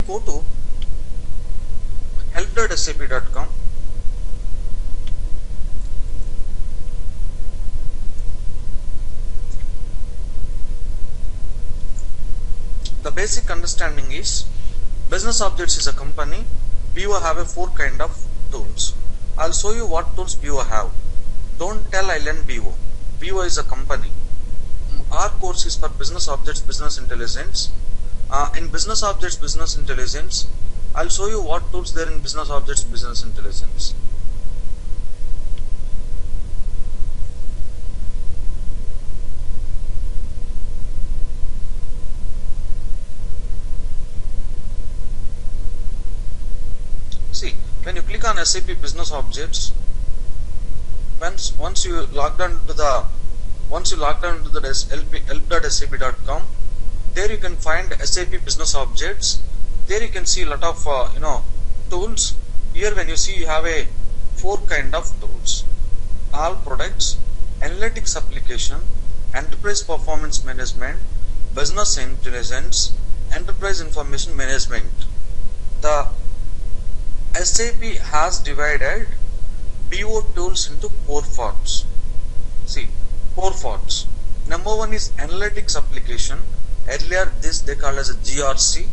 go to help.sap.com. The basic understanding is business objects is a company. BO have a 4 kind of tools. I'll show you what tools BO have. Don't tell I learn BO. BO is a company. Our course is for business objects, business intelligence. In business objects, business intelligence, I'll show you what tools there in business objects, business intelligence. See, when you click on SAP business objects, once you log on to the help.sap.com, there you can find SAP business objects. There you can see a lot of tools. Here when you see, you have a 4 kind of tools: all products, analytics application, enterprise performance management, business intelligence, enterprise information management. The SAP has divided BO tools into 4 parts. See, 4 parts. Number 1 is analytics application. Earlier this they called as a GRC.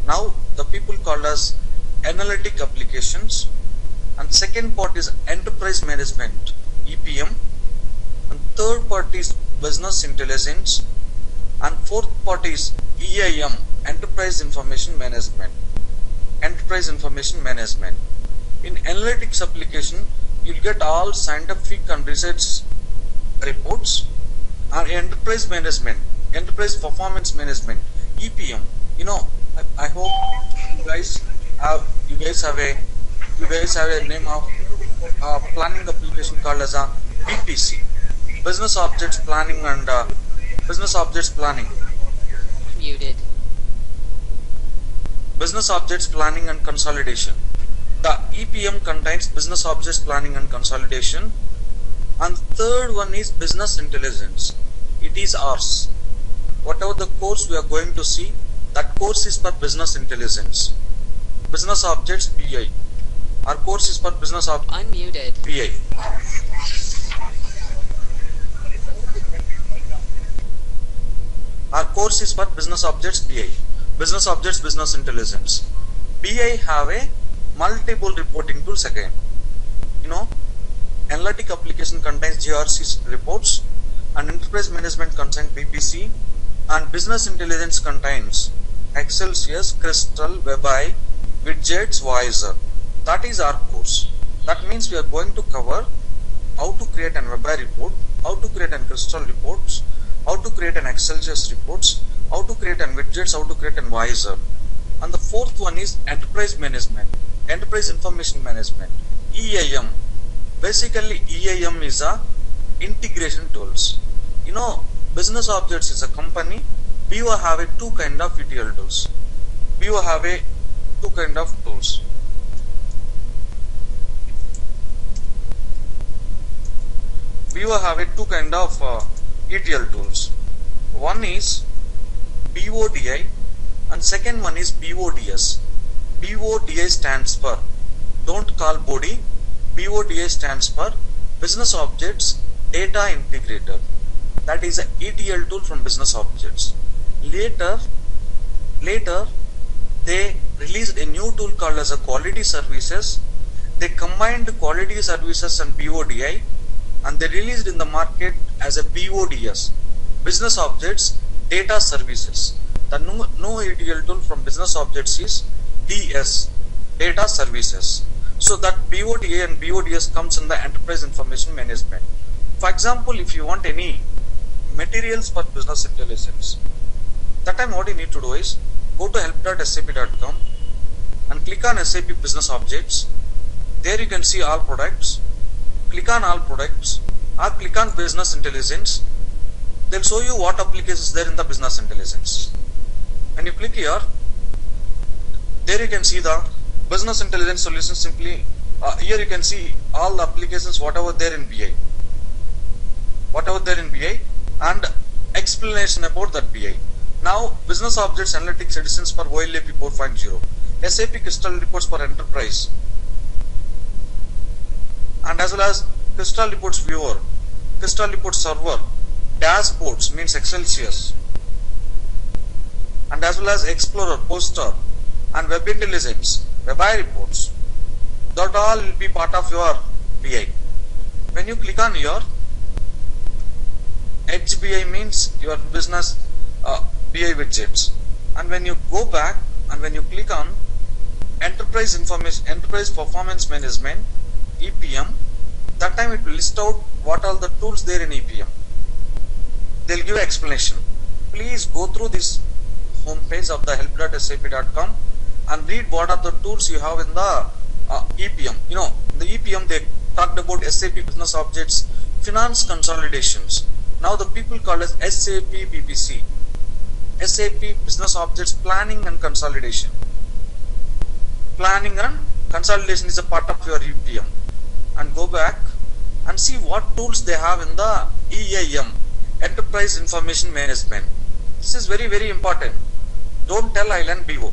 Now the people called as analytic applications. And second part is enterprise management, EPM. And third part is business intelligence. And fourth part is EIM, enterprise information management. Enterprise information management. In analytics application, you'll get all scientific and research reports. And enterprise management, enterprise performance management, EPM. I hope you guys have a name of planning application called as a BPC, business objects planning and business objects planning. Muted. Business objects planning and consolidation. The EPM contains business objects planning and consolidation. And third one is business intelligence. It is ours. Whatever the course we are going to see, that course is for business intelligence. Business objects BI. Our course is for business objects Unmuted. BI. Our course is for business objects BI. Business objects business intelligence. BI have a multiple reporting tools again. Analytic application contains GRC reports, and enterprise management contains BPC, and business intelligence contains Excel, CS, Crystal, WebI, Widgets, Voyager. That is our course. That means we are going to cover how to create an WebI report, how to create an Crystal reports, how to create an Excel, CS reports, how to create an Widgets, how to create an Voyager. And the fourth one is enterprise management, enterprise information management, EIM. Basically, EIM is a integration tools. Business objects is a company. BO have a 2 kind of ETL tools. BO have a 2 kind of tools. BO have a 2 kind of ETL tools. One is BODI and second one is BODS. BODI stands for, don't call body. BODI stands for Business Objects Data Integrator. That is an ETL tool from Business Objects. Later they released a new tool called as a Quality Services. They combined Quality Services and BODI, and they released in the market as a BODS, Business Objects Data Services. The new ETL tool from Business Objects is DS, Data Services. So that BODI and BODS comes in the enterprise information management. For example, if you want any materials for business intelligence, that time what you need to do is go to help.sap.com and click on SAP business objects. There you can see all products. Click on all products or click on business intelligence. They'll show you what applications there in the business intelligence. When you click here, there you can see the business intelligence solution. Simply here you can see all the applications whatever there in BI, and explanation about that BI. Now business objects analytics editions for OLAP 4.0, SAP Crystal reports for enterprise, and as well as Crystal reports viewer, Crystal reports server, dashboards means Excel sheets, and as well as Explorer, Poster, and Web Intelligence, WebI reports. That all will be part of your BI. When you click on your HBI means your business BI widgets, and when you go back and when you click on enterprise information, enterprise performance management, EPM, that time it will list out what are the tools there in EPM. They'll give explanation. Please go through this homepage of the help.sap.com and read what are the tools you have in the EPM. You know, in the EPM they talked about SAP business objects, finance consolidations. Now the people call as SAP BPC, SAP business objects planning and consolidation. Planning and consolidation is a part of your EPM. And go back and see what tools they have in the EIM, Enterprise Information Management. This is very, very important. Don't tell I learn BO.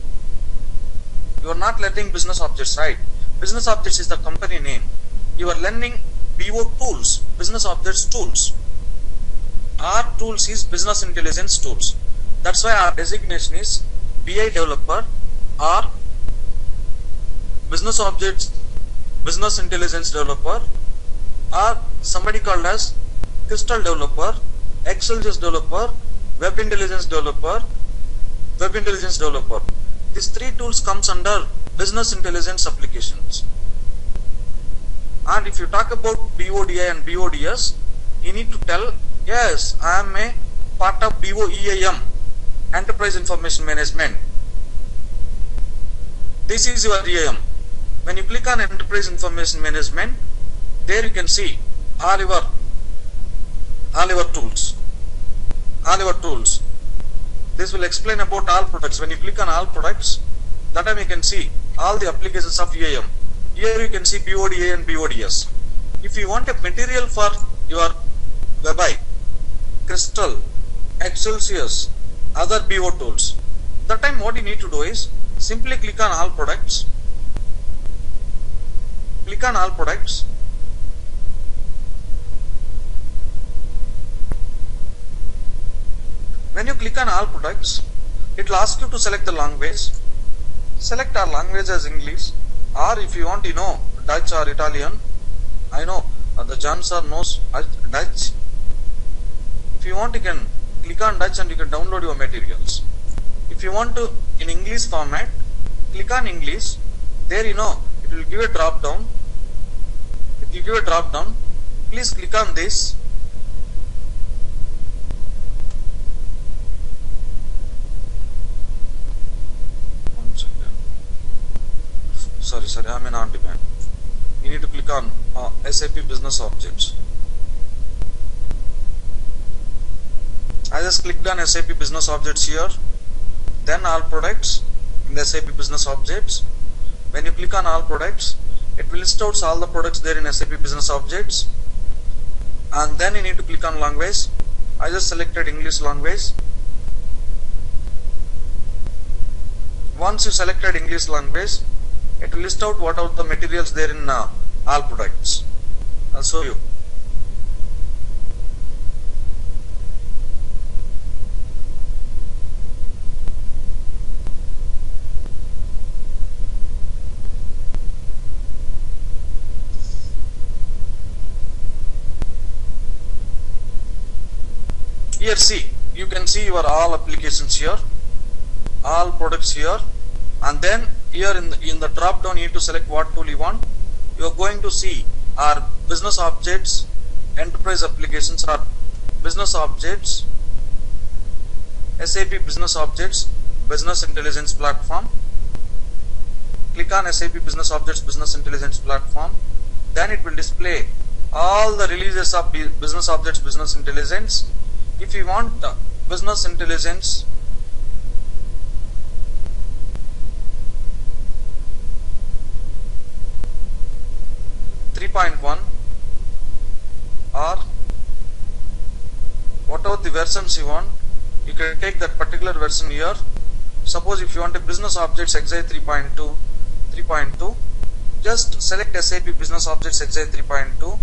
You are not learning business objects, right? Business objects is the company name. You are learning BO tools, business objects tools. Our tools is business intelligence tools. That's why our designation is BI developer or business objects, business intelligence developer, or somebody called as Crystal developer, Excel developer, Web Intelligence developer, Web Intelligence developer. These three tools comes under business intelligence applications. And if you talk about BODI and BODS, you need to tell, yes, I am a part of BOEIM, Enterprise Information Management. This is your EIM. When you click on Enterprise Information Management, there you can see all your tools. All your tools. This will explain about all products. When you click on all products, that time you can see all the applications of EIM. Here you can see BODA and BODS. If you want a material for your WebI, Crystal, Excel CS, other BO tools, that time what you need to do is simply click on all products. Click on all products. When you click on all products, it will ask you to select the language. Select our language as English, or if you want, you know, Dutch or Italian. I know the John sir knows Dutch. If you want, you can click on Dutch and you can download your materials. If you want to in English format, click on English. There, you know, it will give a drop down. If you give a drop down, please click on this. Sorry, I am in on demand. You need to click on SAP business objects. I just clicked on SAP business objects here. Then all products in the SAP business objects. When you click on all products, it will list out all the products there in SAP business objects. And then you need to click on language. I just selected English language. Once you selected English language, it will list out what are the materials there in all products. I'll show you. Here see, you can see your all applications here, all products here, and then here in the drop down you need to select what tool you want. You are going to see our business objects, enterprise applications, or business objects, SAP business objects, business intelligence platform. Click on SAP business objects, business intelligence platform. Then it will display all the releases of business objects, business intelligence. If you want business intelligence, or whatever the versions you want, you can take that particular version here. Suppose if you want a business objects XI 3.2, just select SAP business objects XI 3.2.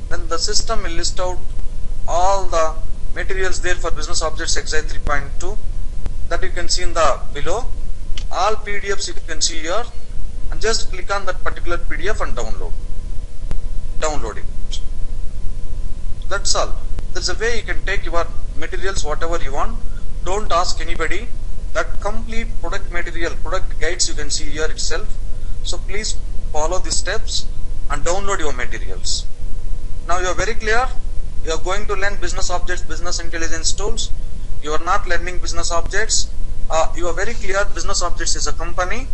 Then the system will list out all the materials there for business objects XI 3.2 that you can see in the below. All PDFs you can see here, and just click on that particular PDF and download it. That's all. There's a way you can take your materials whatever you want. Don't ask anybody. That complete product material, product guides you can see here itself. So please follow the steps and download your materials. Now you are very clear. You are going to learn business objects, business intelligence tools. You are not learning business objects. You are very clear. Business objects is a company.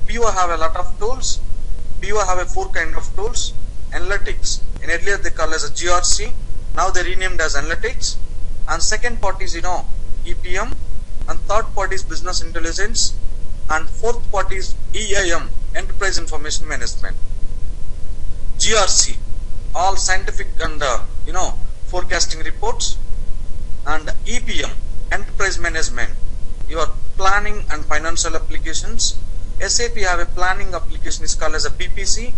BO have a lot of tools. BO have a 4 kind of tools. Analytics. In earlier they call as a GRC. Now they renamed as analytics. And second part is EPM. And third part is business intelligence. And fourth part is EIM, enterprise information management. GRC, all scientific and forecasting reports. And EPM, enterprise management, your planning and financial applications. SAP have a planning application is called as a BPC,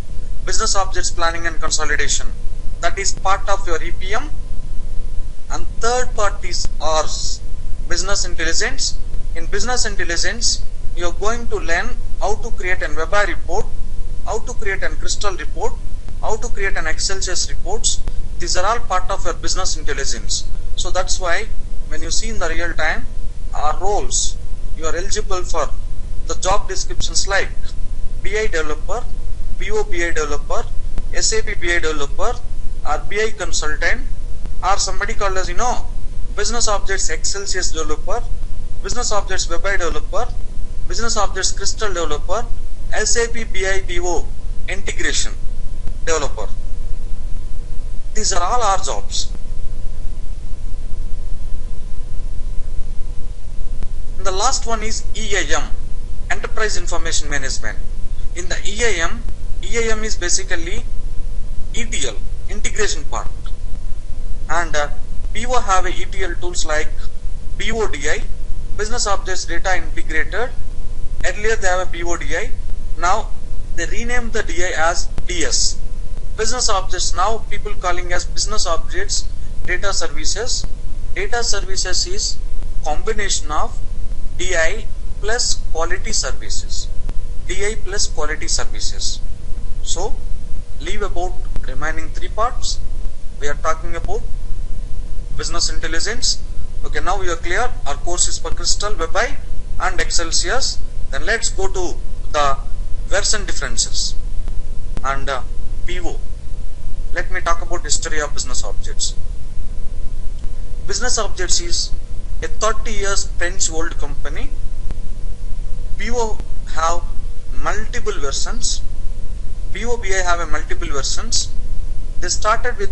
business objects planning and consolidation. That is part of your EPM. And third part is ours, business intelligence. In business intelligence, you are going to learn how to create an WebI report, how to create an Crystal report, how to create an Excel sheet reports. These are all part of your business intelligence. So that's why when you see in the real time our roles, you are eligible for the job descriptions like BI developer, BO BI developer, SAP BI developer, or BI consultant, or somebody called as business objects Excel sheet developer, business objects WebI developer, business objects Crystal developer, SAP BI BO integration developer. These are all our jobs. And the last one is EIM, enterprise information management. In the EIM is basically ETL, integration part. And BO have a ETL tools like BODI, business objects data integrated. Earlier they have a BODI. Now they renamed the DI as DS. Business objects, now people calling as business objects data services. Data services is combination of DI plus quality services. DI plus quality services. So leave about remaining 3 parts. We are talking about business intelligence. Okay, now we are clear. Our course is for Crystal, WebI and Excel sheets. Then let's go to the version differences and BO. Let me talk about history of business objects. Business objects is a 30 years French old company. BO have multiple versions. BOBI have a multiple versions. They started with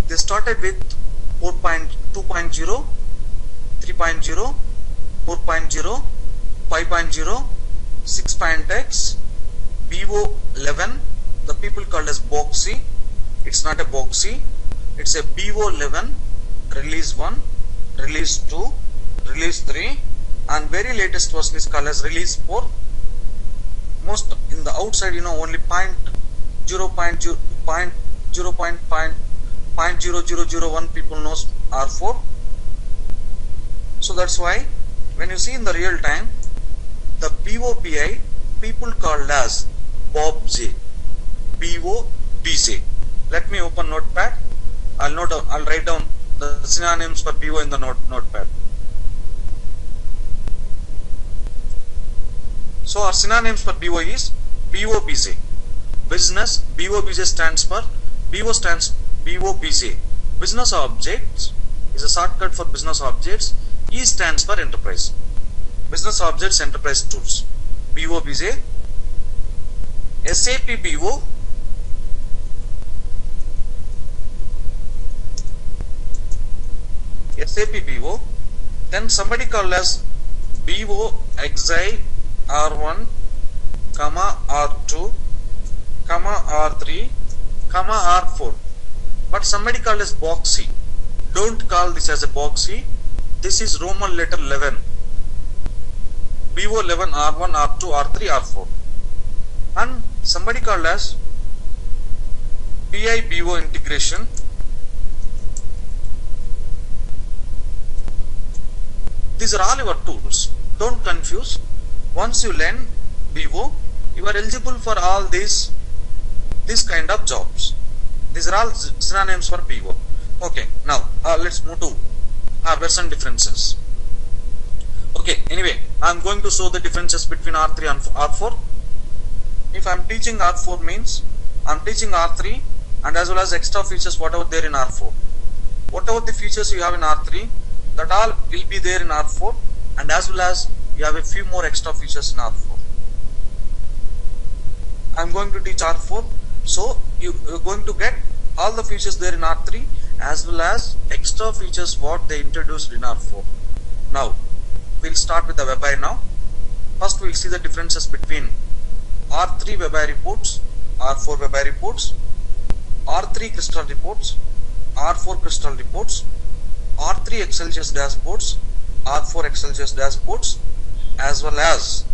4.2.0, 3.0, 4.0, 5.0, 6.x, BO 11. The people called as Boxy. It's not a Boxy. It's a BO 11, release 1, release 2, release 3, and very latest version is called as release 4. Most in the outside, only 0.0001 people knows R4. So that's why when you see in the real time, the BOBI people called as Bob J, BO BJ. Let me open Notepad. I'll write down the synonyms for BO in the Notepad. So our synonyms for BO is BOBJ. Business, BOBJ stands for BOBJ. Business objects is a shortcut for business objects. E stands for enterprise. Business objects, enterprise tools. BOBJ. SAP BO. SAP BO. Then somebody called as BO XI R1, R2, R3, R4. But somebody called as Boxy. Don't call this as a Boxy. This is Roman letter 11. BO 11, R1, R2, R3, R4. And somebody called as BO integration. These are all your tools. Don't confuse. Once you learn BO, you are eligible for all this kind of jobs. These are all synonyms for BO. Okay, now let's move to version differences. Okay, anyway, I am going to show the differences between R3 and R4. If I am teaching R4 means I am teaching R3 and as well as extra features whatever there in R4. Whatever the features you have in R3, that all will be there in R4, and as well as you have a few more extra features in R4. I am going to teach R4, so you are going to get all the features there in R3 as well as extra features what they introduced in R4. Now we'll start with the WebI now. First we'll see the differences between R3 WebI reports, R4 WebI reports, R3 Crystal reports, R4 Crystal reports, R3 Excelsius dashboards, R4 Excelsius dashboards, as well as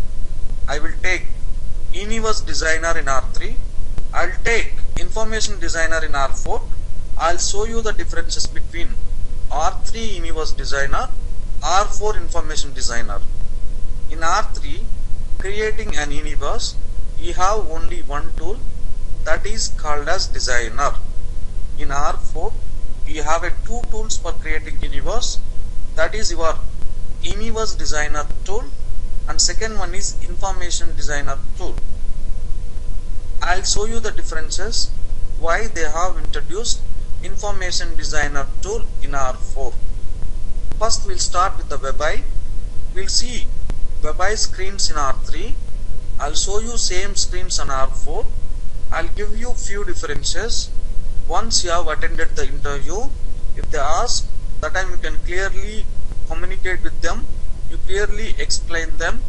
I will take Universe Designer in R3, I'll take Information Designer in R4. I'll show you the differences between R3 Universe Designer, R4 Information Designer. In R3, creating an universe, you have only one tool, that is called as Designer. In R4, you have two tools for creating universe, that is your Universe Designer tool and second one is Information Designer tool. I'll show you the differences why they have introduced Information Designer tool in R4. First we'll start with the WebI. We'll see WebI screens in R3. I'll show you same screens on R4. I'll give you few differences. Once you have attended the interview, if they ask, that time you can clearly communicate with them, you clearly explain them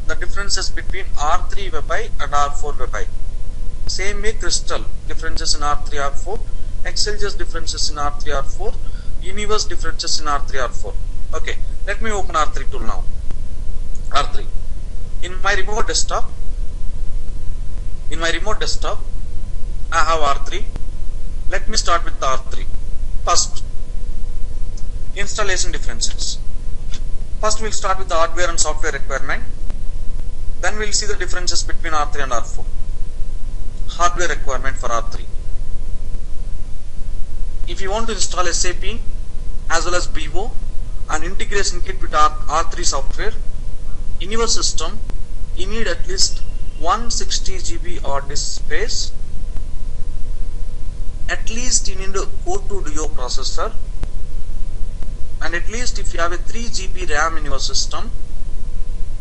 the differences between R3 WebI and R4 WebI. Same way Crystal, differences in R3 R4, Excelsius differences in R3 R4, Universe differences in R3 R4. Okay, let me open R3 tool now. R3. In my remote desktop, I have R3. Let me start with the R3. First, installation differences. First we'll start with the hardware and software requirement. Then we'll see the differences between R3 and R4. Hardware requirement for R3. If you want to install SAP as well as BO and integration kit with R3 software, in your system you need at least 160 GB hard disk space. At least you need a Core 2 Duo processor, and at least if you have a 3 GB RAM in your system,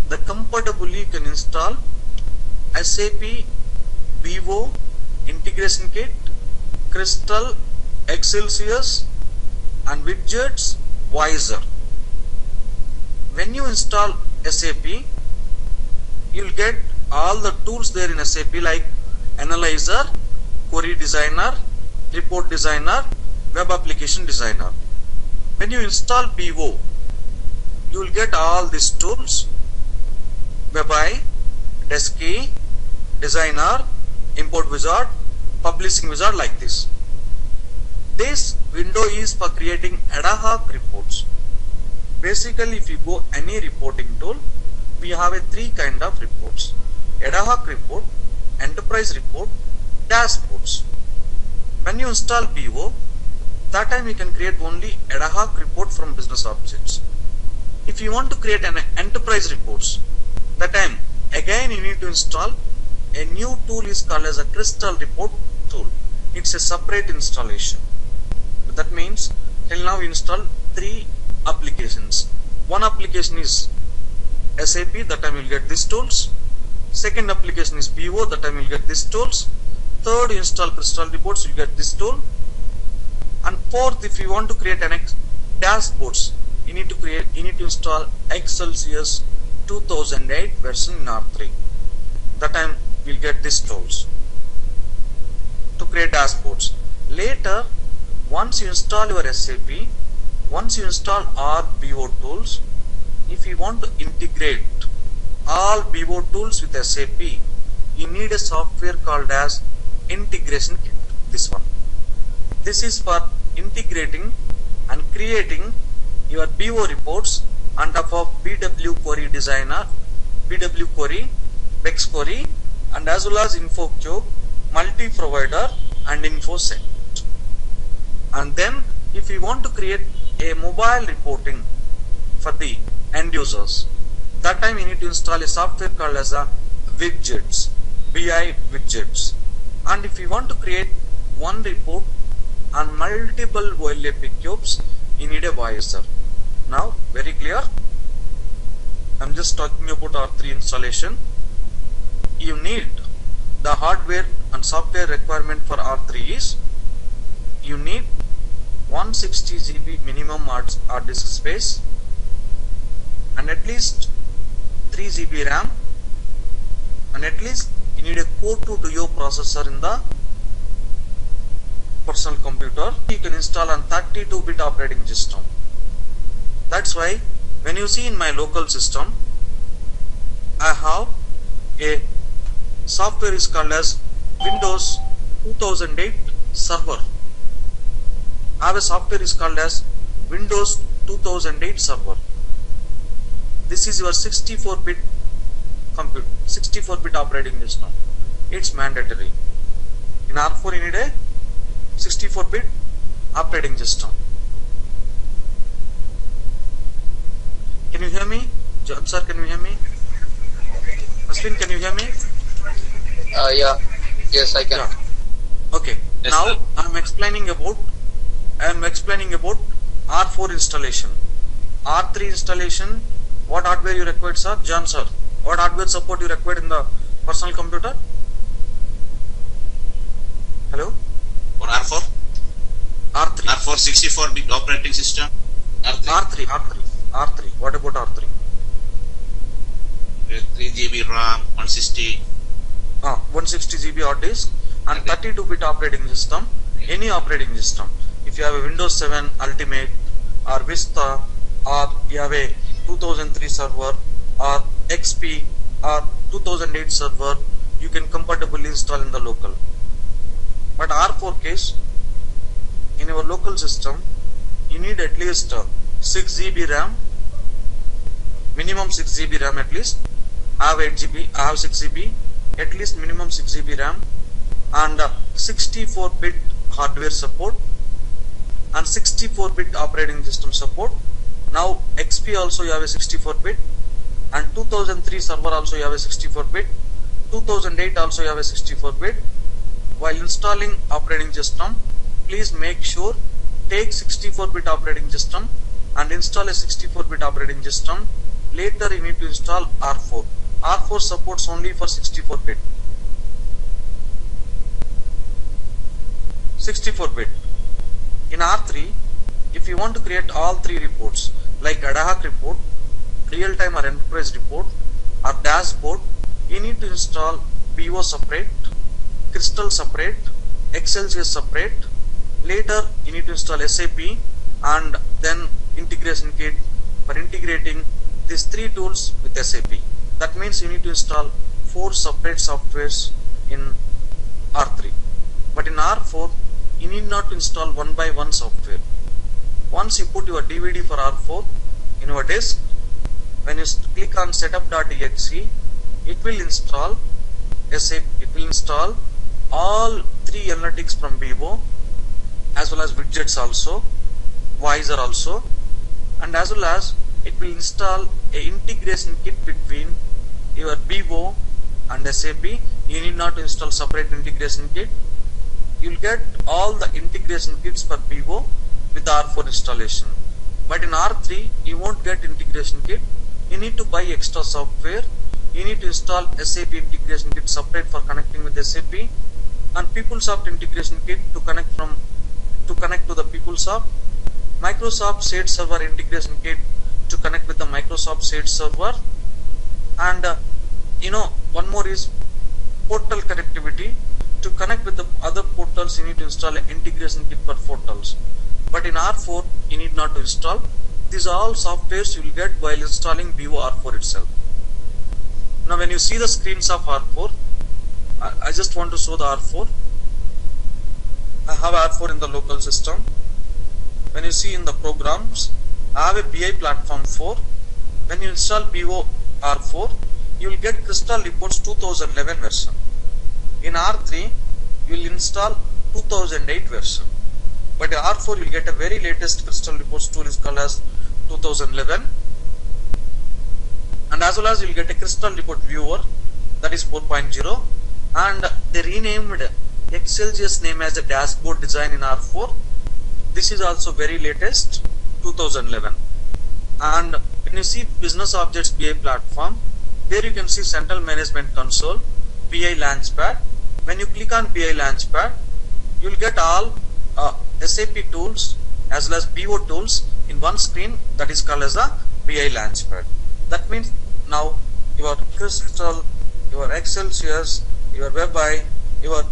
then comfortably you can install SAP BO integration kit, Crystal, Excelsius and widgets, Visor. When you install SAP, you will get all the tools there in SAP like Analyzer, Query Designer, Report Designer, Web Application Designer. When you install BO, you will get all these tools: WebI, Desky, Designer, Import Wizard, Publishing Wizard, like this. This window is for creating ad hoc reports. Basically, if you go any reporting tool, we have a 3 kind of reports: ad hoc report, enterprise report, dashboards. When you install BO, that time you can create only ad hoc report from business objects. If you want to create an enterprise reports, that time again you need to install a new tool is called as a Crystal report tool. It's a separate installation. That means till now we install 3 applications. One application is SAP, that time you will get these tools. Second application is BO, that time you will get these tools. Third, install Crystal reports, you get this tool. And fourth, if you want to create an dashboards, you need to install Excelsius 2008 version in R3. That time we'll get these tools to create dashboards. Later, once you install your SAP, Once you install all BO tools, if you want to integrate all BO tools with SAP, you need a software called as integration kit. This one. This is for integrating and creating your BO reports on top of BW Query Designer, BW Query, Bex Query, and as well as InfoCube, multi-provider, and InfoSet. And then if you want to create a mobile reporting for the end users, that time you need to install a software called as a widgets, BI widgets. And if you want to create one report on multiple OLAP cubes, you need a Voyager. Now, very clear? I'm just talking about R3 installation. You need the hardware and software requirement for R3 is you need 160 GB minimum hard disk space and at least 3 GB RAM, and at least you need a Core 2 Duo processor in the personal computer. You can install on 32-bit operating system. That's why when you see in my local system, I have a software is called as Windows 2008 Server. I have a software is called as Windows 2008 Server. This is your 64-bit computer, 64-bit operating system. It's mandatory. In R4 you need a 64-bit operating system. Can you hear me? John sir, can you hear me? Aswin, can you hear me? Yeah. Yes, I can. Yeah. Okay. Yes, now sir. I am explaining about R4 installation. R3 installation. What hardware you required, sir? John sir. What hardware support you required in the personal computer? Hello? For R4? R3. R4 64-bit operating system. R3. R3. What about R3? 3 GB RAM, 160. 160 GB hard disk and Okay. 32-bit operating system. Any operating system. If you have a Windows 7 Ultimate or Vista, or you have a 2003 server or XP or 2008 server, you can compatibly install in the local. But R4 case, in your local system, you need at least 6 GB RAM, minimum 6 GB RAM at least. I have 8 GB, I have 6 GB, at least minimum 6 GB RAM, and 64-bit hardware support and 64-bit operating system support. Now XP also you have a 64-bit, and 2003 server also you have a 64-bit, 2008 also you have a 64-bit. While installing operating system, please make sure take 64-bit operating system and install a 64-bit operating system. Later you need to install R4. R4 supports only for 64-bit. 64-bit. In R3, if you want to create all three reports like ad hoc report, real-time or enterprise report, or dashboard, you need to install BO separate, Crystal separate, Excelsior separate. Later you need to install SAP and then integration kit for integrating these three tools with SAP. That means you need to install 4 separate softwares in R3. But in R4, you need not install one by one software. Once you put your DVD for R4 in your disk, when you click on setup.exe, it will install SAP, it will install all 3 analytics from BO as well as widgets also, Voyager also, and as well as it will install a integration kit between your BO and SAP. You need not install separate integration kit. You will get all the integration kits for BO with the R4 installation. But in R3, you won't get integration kit. You need to buy extra software. You need to install SAP integration kit separate for connecting with SAP, and PeopleSoft integration kit to connect to the PeopleSoft, Microsoft Sage Server integration kit to connect with the Microsoft Sage Server, and one more is portal connectivity. To connect with the other portals, you need to install an integration kit for portals. But in R4 you need not to install. These are all softwares you will get while installing BO R4 itself. Now when you see the screens of R4, I just want to show the R4. I have R4 in the local system. When you see in the programs, I have a BI platform 4. When you install BO R4, you will get Crystal Reports 2011 version. In R3, you will install 2008 version. But in R4, you will get a very latest Crystal Reports tool is called as 2011. And as well as you will get a Crystal Report Viewer, that is 4.0. And they renamed Excelsior's name as a dashboard design in R4. This is also very latest, 2011. And when you see Business Objects BI platform, there you can see Central Management Console, BI Launchpad. When you click on BI Launchpad, you will get all SAP tools as well as BO tools in one screen, that is called as a BI Launchpad. That means now your Crystal, your Excelsiors, your WebI, your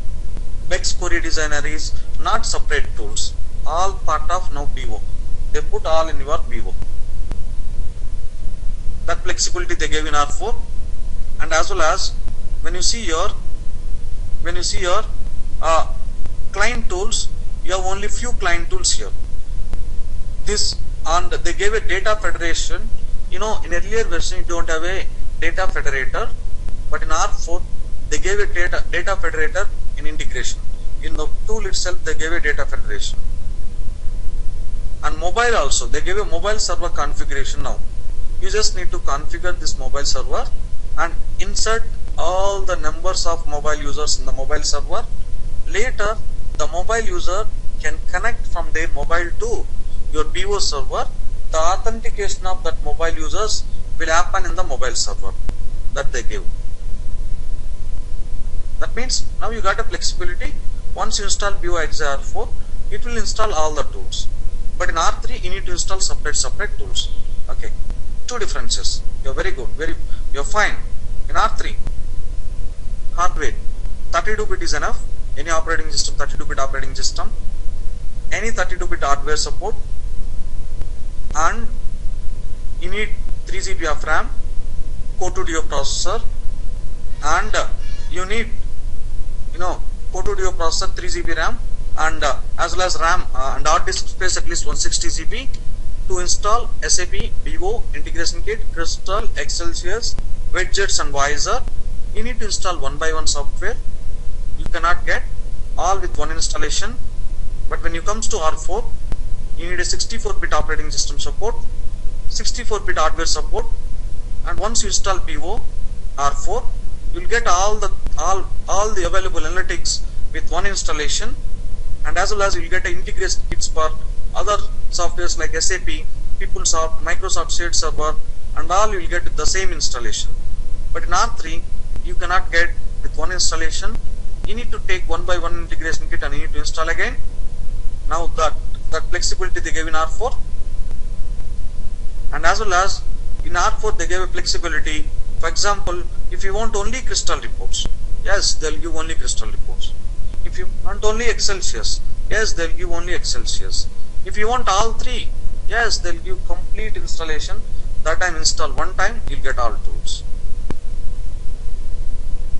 Bex Query Designer is not separate tools, all part of now BO. They put all in your BO. That flexibility they gave in R4. And as well as when you see your client tools, you have only few client tools here. This, and they gave a data federation. In earlier version you don't have a data federator, but in R4 they gave a data federator in integration. In the tool itself they gave a data federation. And mobile also, they gave a mobile server configuration now. You just need to configure this mobile server and insert all the numbers of mobile users in the mobile server. Later, the mobile user can connect from their mobile to your BO server. The authentication of that mobile users will happen in the mobile server that they give. That means now you got a flexibility. Once you install BO XR4, it will install all the tools. But in R3, you need to install separate tools. Okay, two differences. You're very good. You're fine. In R3, hardware, 32-bit is enough. Any operating system, 32-bit operating system, any 32-bit hardware support, and you need 3 GB of RAM, Core 2 Duo processor, and you need Core 2 Duo processor, 3 GB RAM, and as well as RAM and hard disk space at least 160 GB to install SAP BO Integration Kit, Crystal, Excelsiors, widgets and Visor. You need to install one by one software. You cannot get all with one installation. But when you comes to R4, you need a 64-bit operating system support, 64-bit hardware support, and once you install BO R4, you will get all the available analytics with one installation, and as well as you will get integration kits for other softwares like SAP, PeopleSoft, Microsoft Shared Server, and all you will get with the same installation. But in R3, you cannot get with one installation. You need to take one by one integration kit and you need to install again. Now that flexibility they gave in R4, and as well as in R4 they gave a flexibility. For example, if you want only Crystal reports, yes, they'll give only Crystal reports. If you want only Excelsiors, yes, they'll give only Excelsiors. If you want all three, yes, they'll give complete installation. That time install one time, you'll get all tools.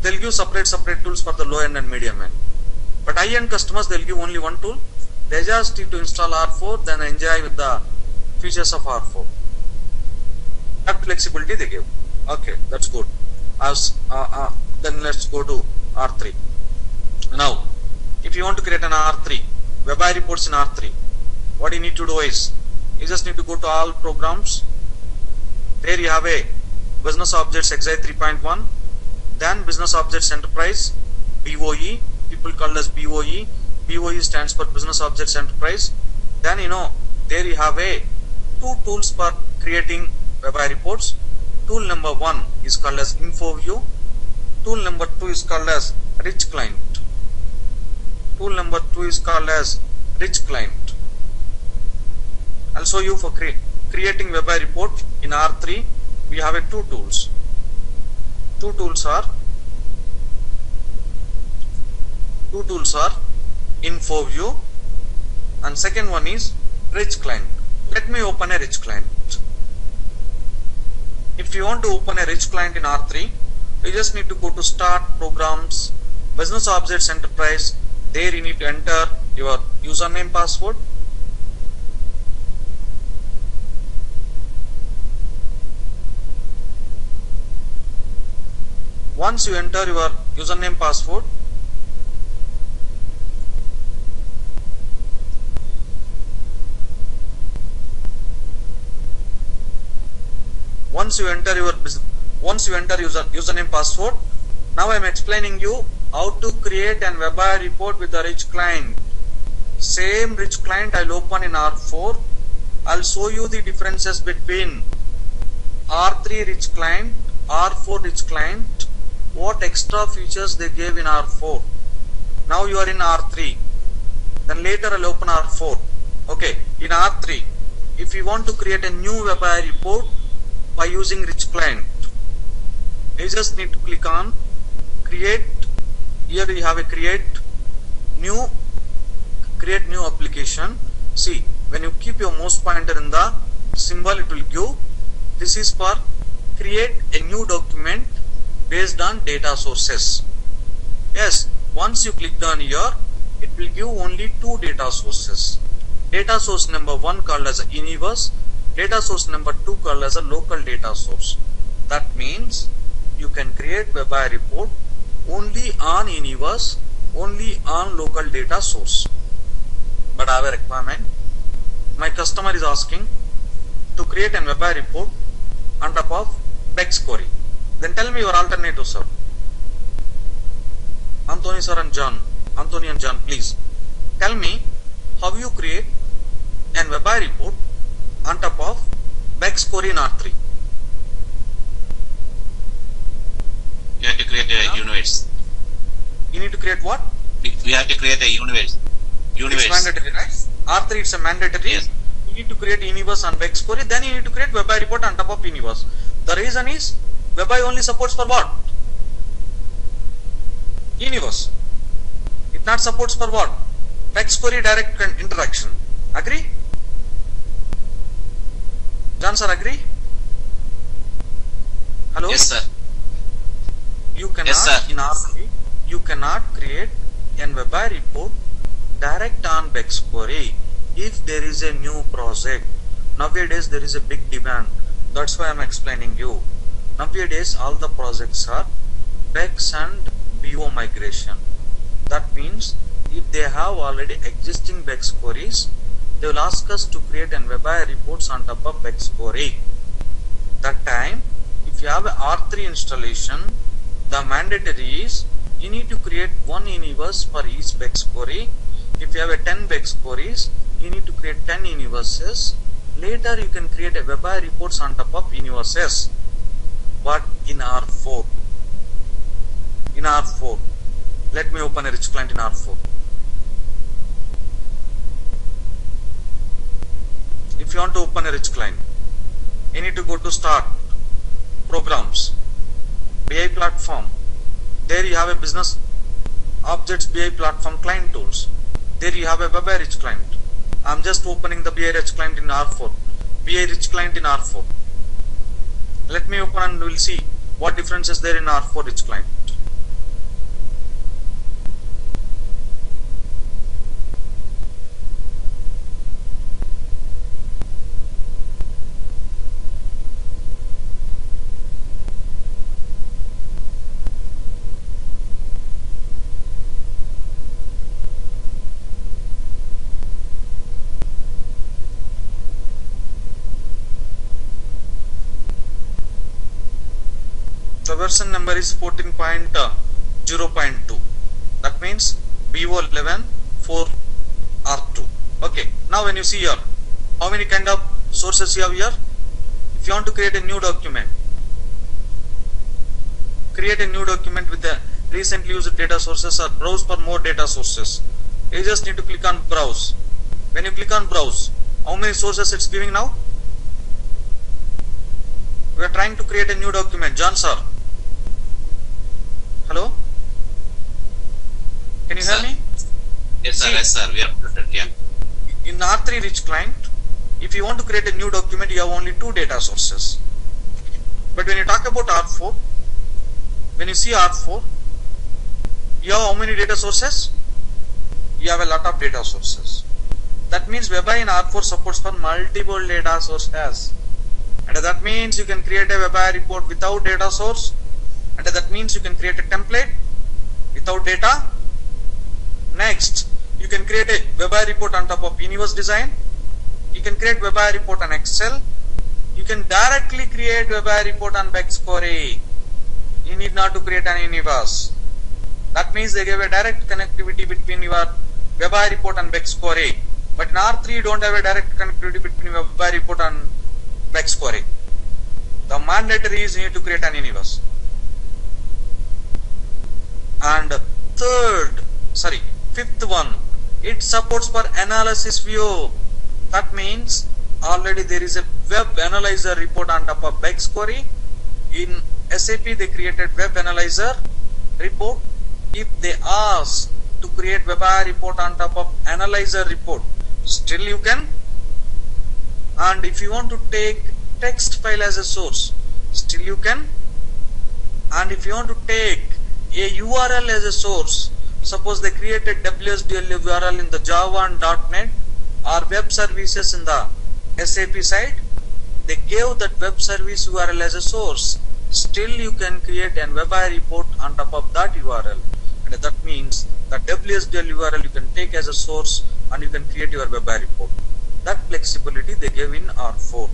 They'll give separate tools for the low end and medium end. But high end customers, they'll give only one tool. They just need to install R4, then enjoy with the features of R4. That flexibility they give. Okay, that's good. Then let's go to R3. Now, if you want to create an R3, WebI reports in R3, what you need to do is, you just need to go to all programs. There you have a Business Objects XI 3.1, then Business Objects Enterprise, BOE, people call as BOE. BOE stands for Business Objects Enterprise. Then there you have two tools for creating WebI reports. Tool number 1 is called as InfoView. Tool number 2 is called as Rich Client. Tool number 2 is called as Rich Client. I'll show you for creating WebI report in R3. We have two tools. Two tools are InfoView, and second one is Rich client. Let me open a rich client. If you want to open a rich client in R3, you just need to go to Start, Programs, Business Objects Enterprise. There you need to enter your username, password. Once you enter your username, password, once you enter username, password, now I am explaining you how to create an web UI report with the rich client. Same rich client I'll open in R4. I'll show you the differences between R3 rich client, R4 rich client, what extra features they gave in R4. Now you are in R3. Then later I'll open R4. Okay, in R3, if you want to create a new web UI report by using rich client, you just need to click on create. Here we have a create new application. See, when you keep your mouse pointer in the symbol, it will give. This is for create a new document based on data sources. Yes, once you click on here, it will give only two data sources. Data source number 1 called as a universe, data source number 2 called as a local data source. That means you can create web UI report only on universe, only on local data source. But I have a requirement. My customer is asking to create an web UI report on top of Bex query. Then tell me your alternative, sir. Anthony sir and John. Anthony and John, please tell me how you create an web UI report on top of Bex query in R3. You have to create a universe. You need to create what? We have to create a universe. It's mandatory, right? R3 it's a mandatory. Yes. You need to create universe on Bex query. Then you need to create web UI report on top of universe. The reason is web UI only supports for what? Universe. It not supports for what? Bex query direct interaction. Agree? John sir, agree? Hello? Yes, sir. You cannot, Yes, sir. in R3, you cannot create an web UI report direct on Bex query if there is a new project. Nowadays there is a big demand. That's why I am explaining you. Nowadays all the projects are Bex and BO migration. That means if they have already existing Bex queries, they will ask us to create an web UI reports on top of Bex query. That time, if you have a R3 installation, the mandatory is you need to create one universe for each Bex query. If you have a 10 Bex queries, you need to create 10 universes. Later you can create a web UI reports on top of universes. But in R4, let me open a rich client in R4. If you want to open a rich client, you need to go to Start, Programs, BI Platform. There you have a Business Objects BI Platform Client Tools. There you have a web UI rich client. I am just opening the BI rich client in R4. BI rich client in R4. Let me open and we'll see what difference is there in R4 rich client. The version number is 14.0.2. That means BO 11 4 R2. Okay. Now when you see here, how many kind of sources you have here? If you want to create a new document, create a new document with the recently used data sources or browse for more data sources. You just need to click on browse. When you click on browse, how many sources it's giving now? We are trying to create a new document. John sir. Hello? Can you hear me? Yes, sir. See, Yes, sir. We are muted. Yeah. in R3 rich client, If you want to create a new document, you have only 2 data sources. But when you talk about R4, when you see R4, you have how many data sources? You have a lot of data sources. That means WebI in R4 supports for multiple data sources. And that means you can create a WebI report without data source. And that means you can create a template without data. Next, you can create a WebI report on top of Universe design. You can create WebI report on Excel. You can directly create WebI report on BexQuery. You need not to create an Universe. That means they give a direct connectivity between your WebI report and BexQuery. But in R3 you don't have a direct connectivity between WebI report and BexQuery. The mandatory is you need to create an Universe. And fifth one, it supports for analysis view. That means already there is a web analyzer report on top of BexQuery. In SAP they created web analyzer report. If they ask to create WebI report on top of analyzer report, still you can. And if you want to take text file as a source, still you can. And if you want to take a URL as a source, suppose they created WSDL URL in the Java and .NET or web services in the SAP side, they gave that web service URL as a source, still you can create an WebI report on top of that URL. And that means that WSDL URL you can take as a source and you can create your WebI report. That flexibility they gave in R4.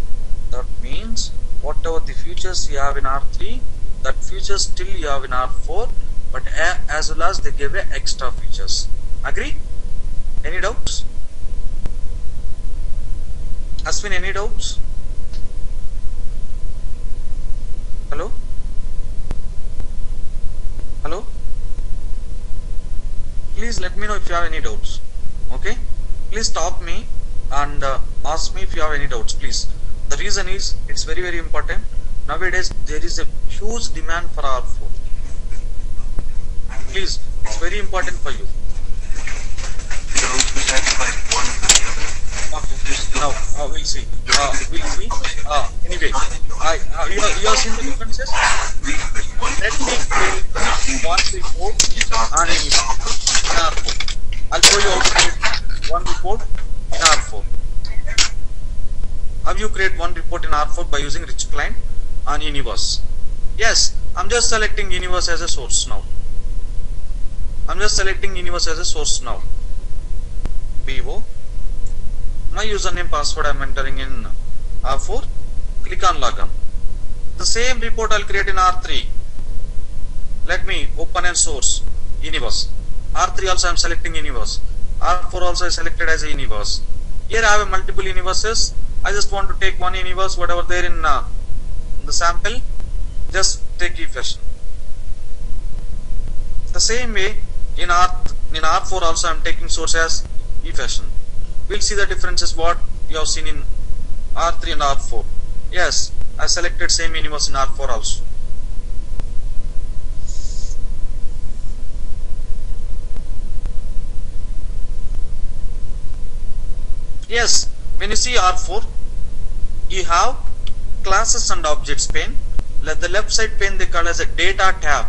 That means whatever the features you have in R3, that features still you have in R4, but as well as they gave extra features. Agree? Any doubts? Aswin, any doubts? Hello? Hello? Please let me know if you have any doubts. Okay? Please stop me and ask me if you have any doubts, please. The reason is, it's very, very important. Nowadays, there is a huge demand for R4. Please, it's very important for you. Now, we'll see. Anyway, you have seen the differences? Let me create one report and in R4. I'll show you how to create one report in R4. How you create one report in R4 by using rich client and Universe. Yes, I'm just selecting Universe as a source now. I'm just selecting Universe as a source now. BO. My username password I'm entering in R4. Click on login. The same report I'll create in R3. Let me open and source Universe. R3 also I'm selecting Universe. R4 also is selected as a Universe. Here I have multiple universes. I just want to take one universe, whatever there in the sample. Just take eFashion. The same way in R4 also I am taking source as eFashion. We'll see the differences what you have seen in R3 and R4. Yes, I selected same universe in R4 also. Yes, when you see R4, you have classes and objects pane. The left side pane they call as a data tab.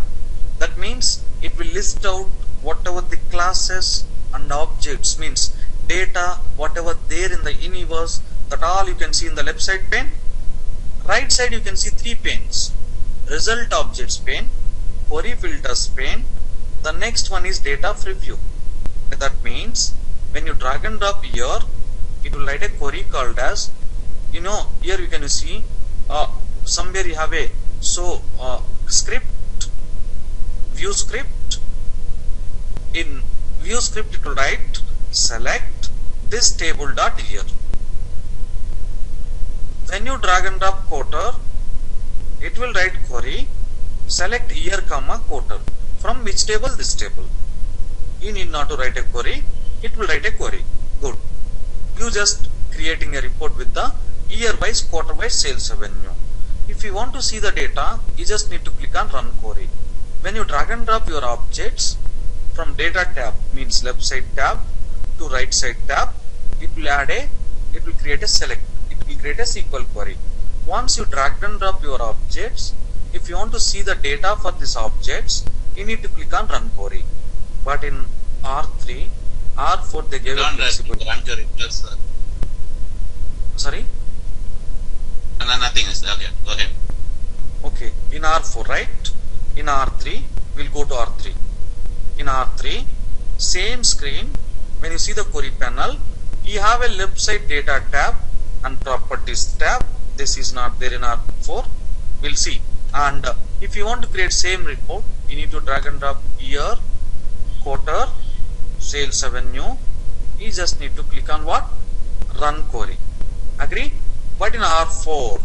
That means it will list out whatever the classes and objects, means data, whatever there in the universe, that all you can see in the left side pane. Right side you can see 3 panes. Result objects pane, query filters pane. The next one is data preview. That means when you drag and drop here, it will write a query called as, here you can see somewhere you have a script, view script. In view script it will write select this table dot here. When you drag and drop quarter, it will write query select year comma quarter. From which table? This table. You need not to write a query, it will write a query. Good. You just creating a report with the year wise, quarter wise sales revenue. If you want to see the data, you just need to click on run query. When you drag and drop your objects from data tab, means left side tab to right side tab, it will add a it will create a select. It will create a SQL query. Once you drag and drop your objects, if you want to see the data for these objects, you need to click on run query. But in R3, R4 they gave a flexibility. Run query. Yes, sir. Sorry? No, nothing is okay. Go ahead. Okay, in R4, right? In R3, we'll go to R3. In R3, same screen, when you see the query panel, you have a left side data tab and properties tab. This is not there in R4. We'll see. And if you want to create same report, you need to drag and drop year, quarter, sales revenue. You just need to click on what? Run query. Agree? But in R4,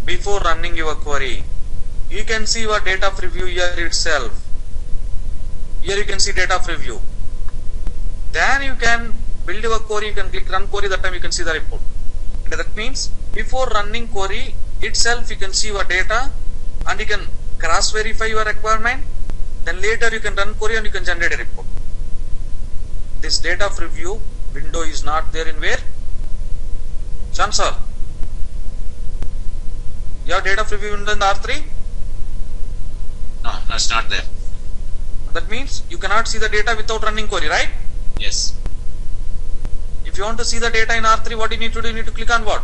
before running your query, you can see your data preview here itself. Here you can see data preview. Then you can build your query, you can click run query, that time you can see the report. And that means before running query itself, you can see your data and you can cross verify your requirement. Then later you can run query and you can generate a report. This data preview window is not there in where? Chansar. You have data preview window in the R3? No, that's not there. That means you cannot see the data without running query, right? Yes. If you want to see the data in R3, what you need to do? You need to click on what?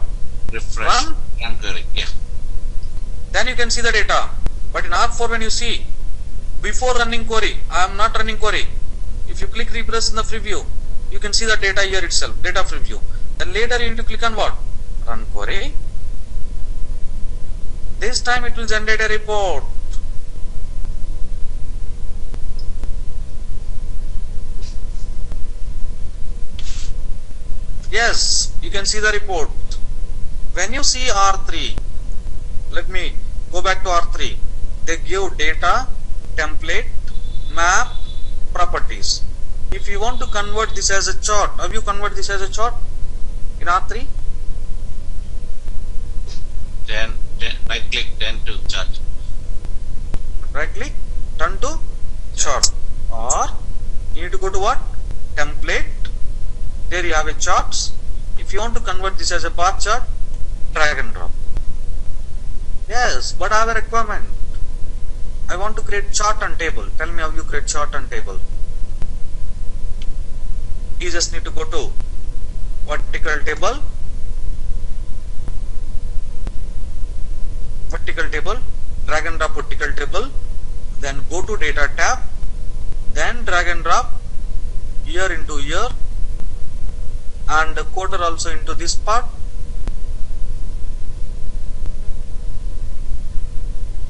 Refresh. Run query. Yeah. Then you can see the data. But in R4, when you see before running query, I am not running query. If you click refresh in the preview, you can see the data here itself, data preview. Then later you need to click on what? Run query. This time it will generate a report. Yes, you can see the report. When you see R3, let me go back to R3. They give data, template, map, properties. If you want to convert this as a chart, have you convert this as a chart in R3? Then right click, then to chart. Right click, turn to chart. Or you need to go to what? Template. There you have a charts. If you want to convert this as a bar chart, drag and drop. Yes, but I have a requirement. I want to create chart and table. Tell me how you create chart and table. You just need to go to vertical table. Vertical table. Drag and drop vertical table. Then go to data tab. Then drag and drop year into year. And quarter also into this part.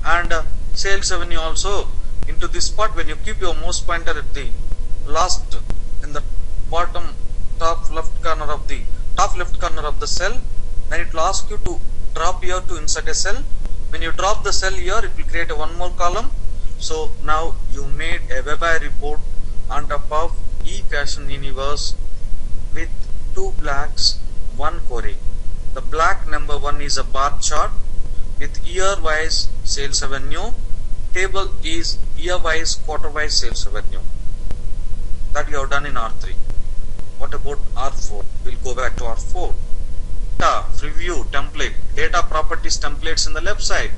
And sales revenue also into this part. When you keep your mouse pointer at the last, in the bottom top left corner of the cell, then it will ask you to drop here to insert a cell. When you drop the cell here, it will create a one more column. So now you made a WebI report on top of eFashion Universe with two blacks, one query. The black number one is a bar chart with year-wise sales revenue. Table is year-wise, quarter-wise sales revenue. That you have done in R3. What about R4? We'll go back to R4. Data, preview, template, data properties templates in the left side.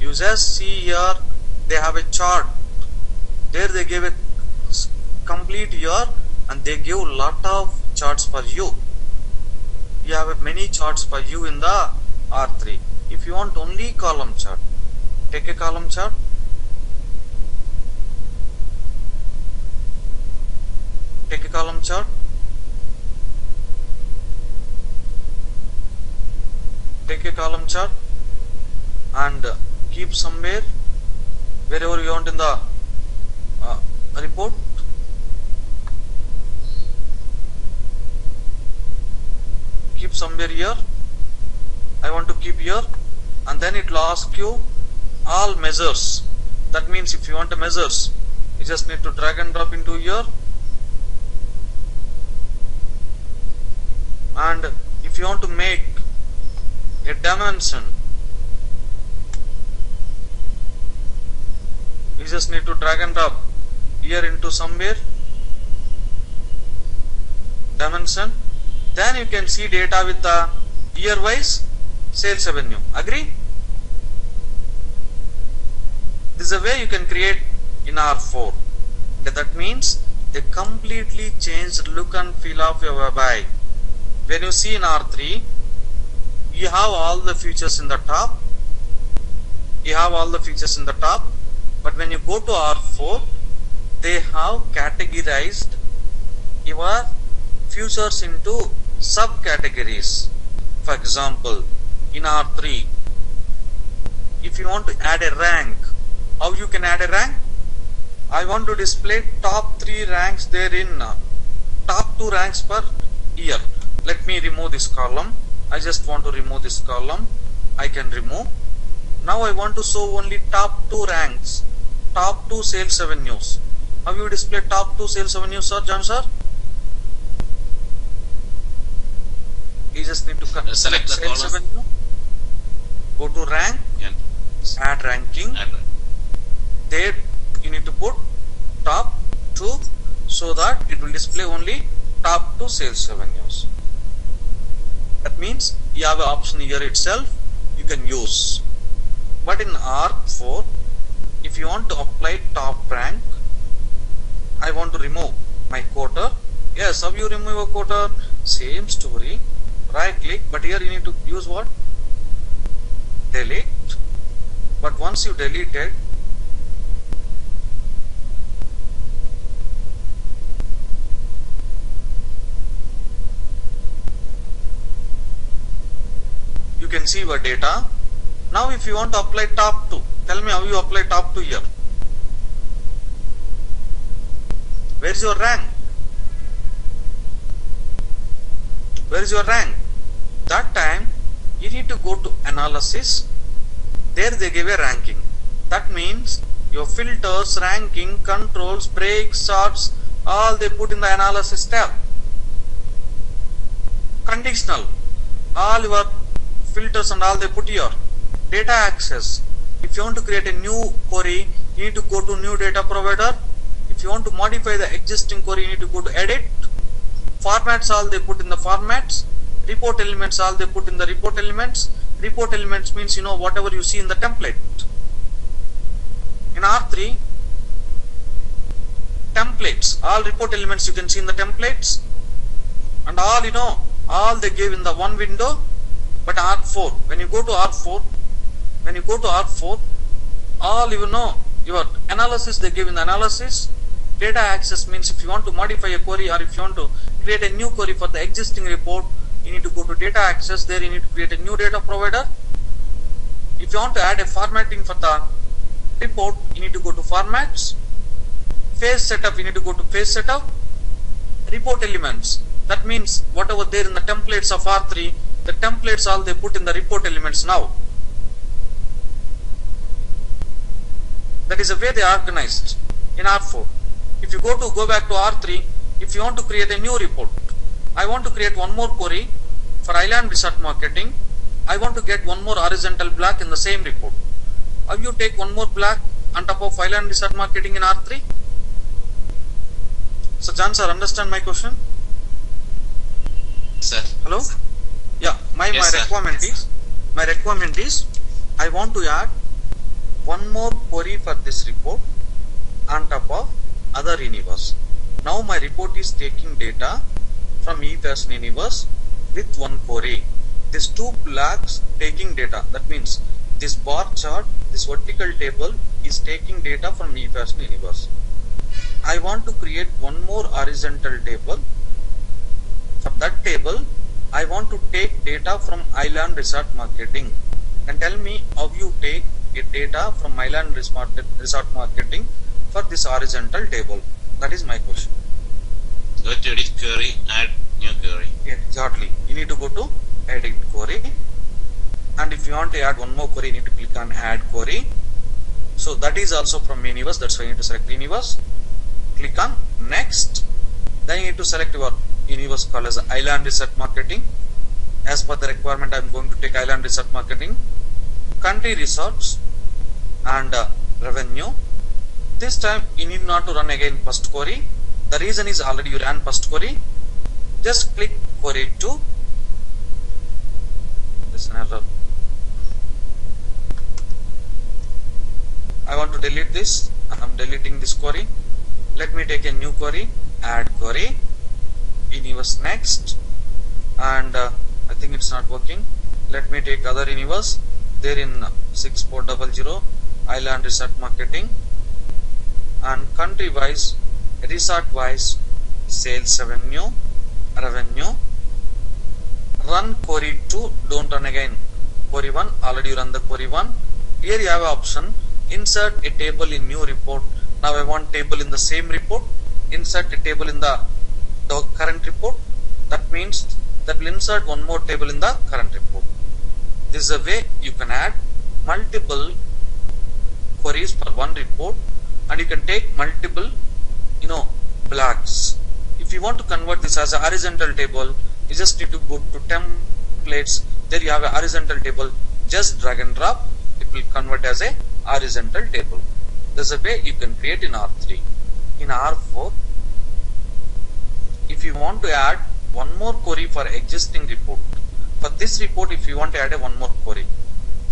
You just see here, they have a chart. There they give a complete year and they give lot of charts for you. You have many charts for you in the R3. If you want only column chart, take a column chart. Take a column chart. Take a column chart and keep somewhere, wherever you want in the report. Keep somewhere here. I want to keep here, and then it will ask you all measures. That means if you want the measures, you just need to drag and drop into here. And if you want to make a dimension, you just need to drag and drop here into somewhere, dimension, Then you can see data with the year wise sales revenue. Agree? This is a way you can create in R4. That means they completely changed look and feel of your website. When you see in R3, you have all the features in the top. But when you go to R4, they have categorized your features into subcategories. For example, in R3, if you want to add a rank, how you can add a rank? I want to display top 3 ranks therein, top 2 ranks per year. Let me remove this column. I just want to remove this column. I can remove. Now I want to show only top 2 ranks, top 2 sales revenues. How you display top 2 sales revenues, sir, John sir? You just need to select sales revenue, go to rank, add ranking. There you need to put top 2 so that it will display only top 2 sales revenues. That means you have an option here itself you can use. But in R4, if you want to apply top rank, I want to remove my quota. Yes, how you remove a quota? Same story. Right click, but here you need to use what? Delete. But once you delete it, you can see your data. Now if you want to apply top 2, tell me how you apply top 2 here. Where is your rank? Where is your rank? That time you need to go to analysis. There they give a ranking. That means your filters, ranking, controls, breaks, sorts, all they put in the analysis tab. Conditional, all your filters and all they put here. Data access. If you want to create a new query, you need to go to new data provider. If you want to modify the existing query, you need to go to edit. Formats, all they put in the formats. Report elements, all they put in the report elements. Report elements means whatever you see in the template. In R3, templates, all report elements you can see in the templates, and all they gave in the one window. But R4, when you go to R4, all your analysis they give in the analysis. Data access means if you want to modify a query or if you want to create a new query for the existing report, you need to go to data access. There you need to create a new data provider. If you want to add a formatting for the report, you need to go to formats. Phase setup, you need to go to phase setup. Report elements, that means whatever there in the templates of R3, the templates all they put in the report elements now. That is the way they are organized in R4. If you go back to R3, if you want to create a new report, I want to create one more query for island resort marketing. I want to get one more horizontal block in the same report. How you take one more block on top of island resort marketing in R3? So John sir, understand my question? Sir. Hello? Yeah, my requirement is I want to add one more query for this report on top of other universe. Now my report is taking data from eFashion universe with one query. These 2 blocks taking data. That means this bar chart, this vertical table is taking data from eFashion universe. I want to create one more horizontal table. For that table, I want to take data from island resort marketing. And tell me how you take data from island resort marketing for this horizontal table. That is my question. Go to edit query, add new query. Exactly. You need to go to edit query. And if you want to add one more query, you need to click on add query. So that is also from universe. That's why you need to select universe. Click on next. Then you need to select your universe called as island resort marketing. As per the requirement, I am going to take island resort marketing, country resorts, and revenue. This time you need not to run again first query. The reason is already you ran first query. just click query to. There's an error. I want to delete this. I'm deleting this query. Let me take a new query, add query, universe next, and I think it's not working. Let me take other universe. There in 6400 island resort marketing, and country wise, resort wise, sales revenue, run query 2, don't run again query 1, already run the query 1. Here you have an option, insert a table in new report. Now I want table in the same report, insert a table in the current report. That means that will insert one more table in the current report. This is a way you can add multiple queries for one report, and you can take multiple blocks. If you want to convert this as a horizontal table, you just need to go to templates. There you have a horizontal table. Just drag and drop. It will convert as a horizontal table. There's a way you can create in R3. In R4, if you want to add one more query for existing report, for this report, if you want to add one more query,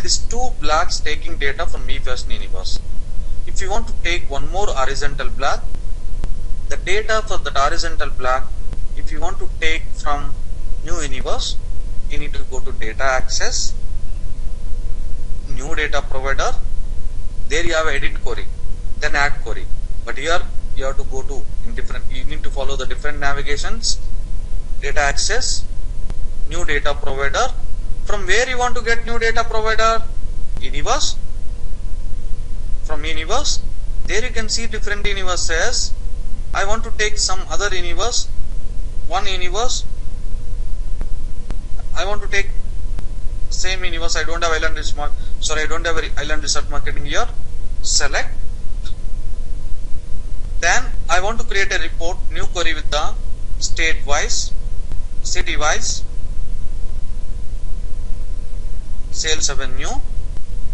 these two blocks taking data from me-first universe. If you want to take one more horizontal block, the data for that horizontal block, if you want to take from new universe, you need to go to data access, new data provider. There you have edit query, then add query. But here you have to go to you need to follow the different navigations. Data access, new data provider. From where you want to get new data provider? Universe. From universe, there you can see different universes. I want to take some other universe, one universe. I want to take same universe. I don't have island resort. Sorry, I don't have island resort marketing here. Select. Then I want to create a report, new query with the state wise, city wise, sales revenue.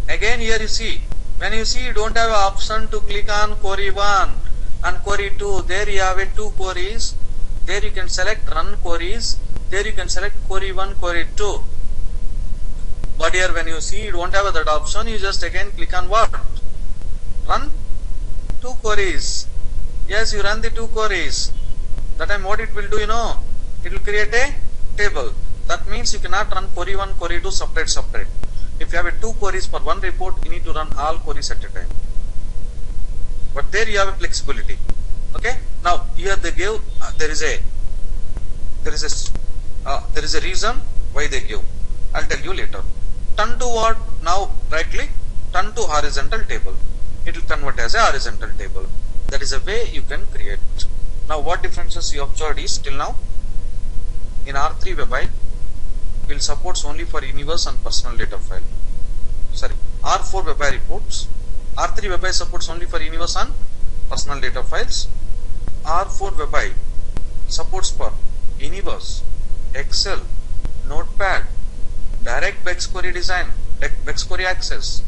Again here you see, when you see you don't have an option to click on query 1 and query 2. There you have two queries. There you can select run queries. There you can select query 1, query 2. But here when you see you don't have that option, you just again click on what? Run 2 queries. Yes, you run the 2 queries. That time what it will do, it will create a table. That means you cannot run query 1, query 2 separate. If you have 2 queries for one report, you need to run all queries at a time. But there you have a flexibility. Okay. Now here they give there is a reason why they give. I'll tell you later. Turn to what? Now right click. Turn to horizontal table. It will convert as a horizontal table. That is a way you can create. Now what differences you observed is till now in R3 WebI will supports only for universe and personal data file. Sorry, R4 WebI reports. R3 WebI supports only for universe and personal data files. R4 WebI supports for universe, Excel, Notepad, direct BEX query design, BEX query access,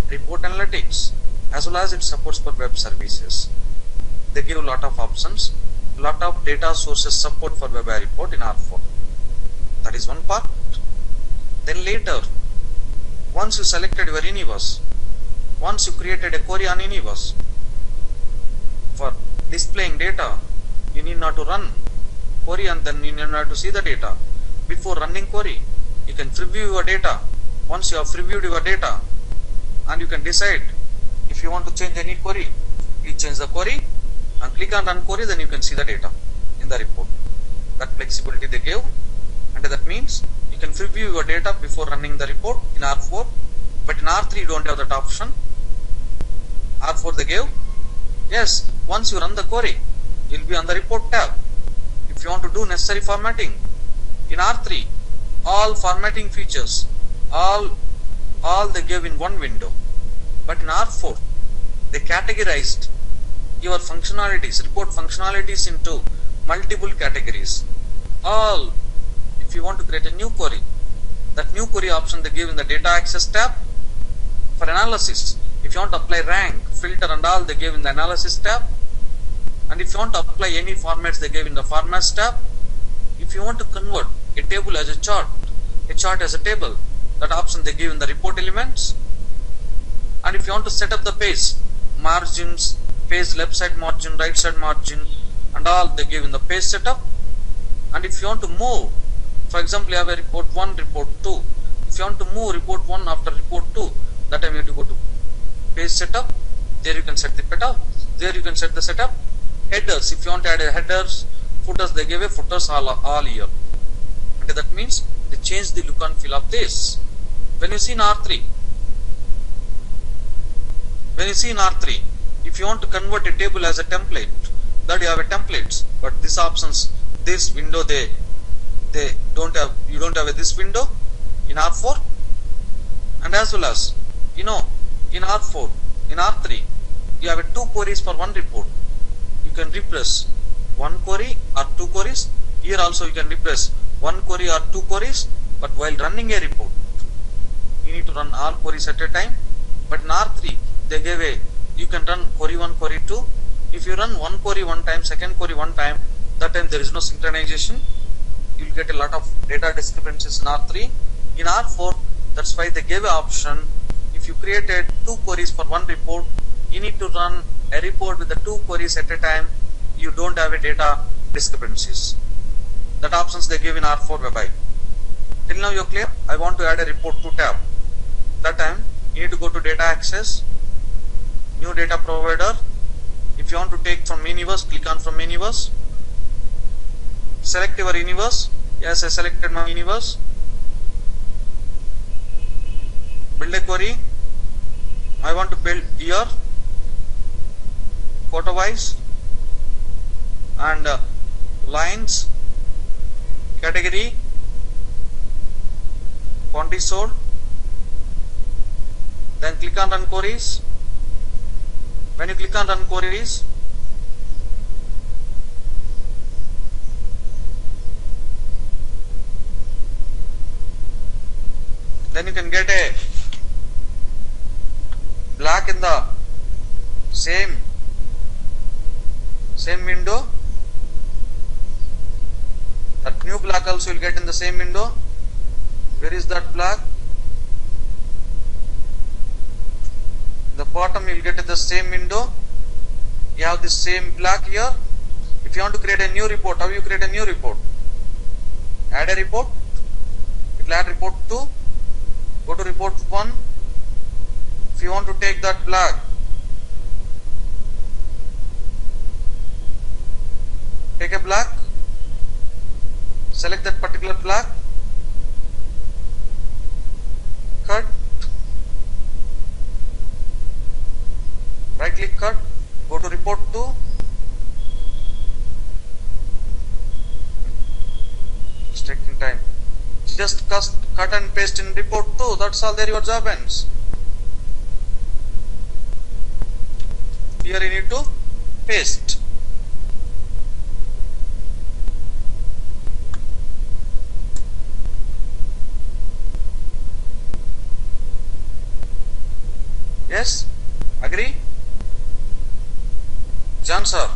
report analytics, as well as it supports for web services. They give a lot of options, lot of data sources support for WebI report in R4. That is one part. Then later, once you selected your universe, once you created a query on universe, for displaying data, you need not to run query and then you need not to see the data. Before running query, you can preview your data. Once you have previewed your data, and you can decide if you want to change any query, you change the query and click on run query, then you can see the data in the report. That flexibility they gave, and that means you can preview your data before running the report in R4, but in R3 you don't have that option. R4 they gave, yes, once you run the query, you will be on the report tab. If you want to do necessary formatting, in R3, all formatting features, all they gave in one window. But in R4, they categorized your functionalities, report functionalities into multiple categories. All, if you want to create a new query, that new query option they give in the data access tab. For analysis, if you want to apply rank, filter and all, they give in the analysis tab. And if you want to apply any formats, they give in the formats tab. If if you want to convert a table as a chart as a table, that option they give in the report elements. And if you want to set up the page, margins, page left side margin, right side margin, and all they give in the page setup. And if you want to move, for example, you have a report 1, report 2. If you want to move report 1 after report 2, that time you have to go to page setup. There you can set the setup. There you can set the setup. Headers, if you want to add a headers, footers, they give a footers all here. Okay, that means they change the look and feel of this. When you see in R3, if you want to convert a table as a template, that you have a templates, but these options, this window they don't have, you don't have this window in R4. And as well as, in R4, in R3, you have 2 queries for 1 report. You can replace 1 query or 2 queries. Here also you can replace 1 query or 2 queries, but while running a report, you need to run all queries at a time. But in R3, they gave you can run query 1, query 2. If you run 1 query 1 time, second query 1 time, that time there is no synchronization. You will get a lot of data discrepancies in R3. In R4, that's why they gave an option. If you created 2 queries for 1 report, you need to run a report with the 2 queries at a time. You don't have a data discrepancies. That options they give in R4 whereby. Till now you're clear? I want to add a report to tab. That time you need to go to data access, new data provider. If you want to take from universe, click on from universe. Select your universe. Yes, I selected my universe. Build a query. I want to build year, photo wise, and lines, category, quantity sold. Then click on run queries. When you click on run queries, then you can get a black in the same window. That new black also will get in the same window. Where is that black? The bottom you will get in the same window. You have the same black here. If you want to create a new report, how you create a new report? Add a report. It will add report 2. Go to report 1. If you want to take that black, take a black, select that particular black, cut, right click cut, go to report 2, it's taking time, just cut and paste in report 2, that's all there your job ends. Here you need to paste. Yes? Agree? John sir?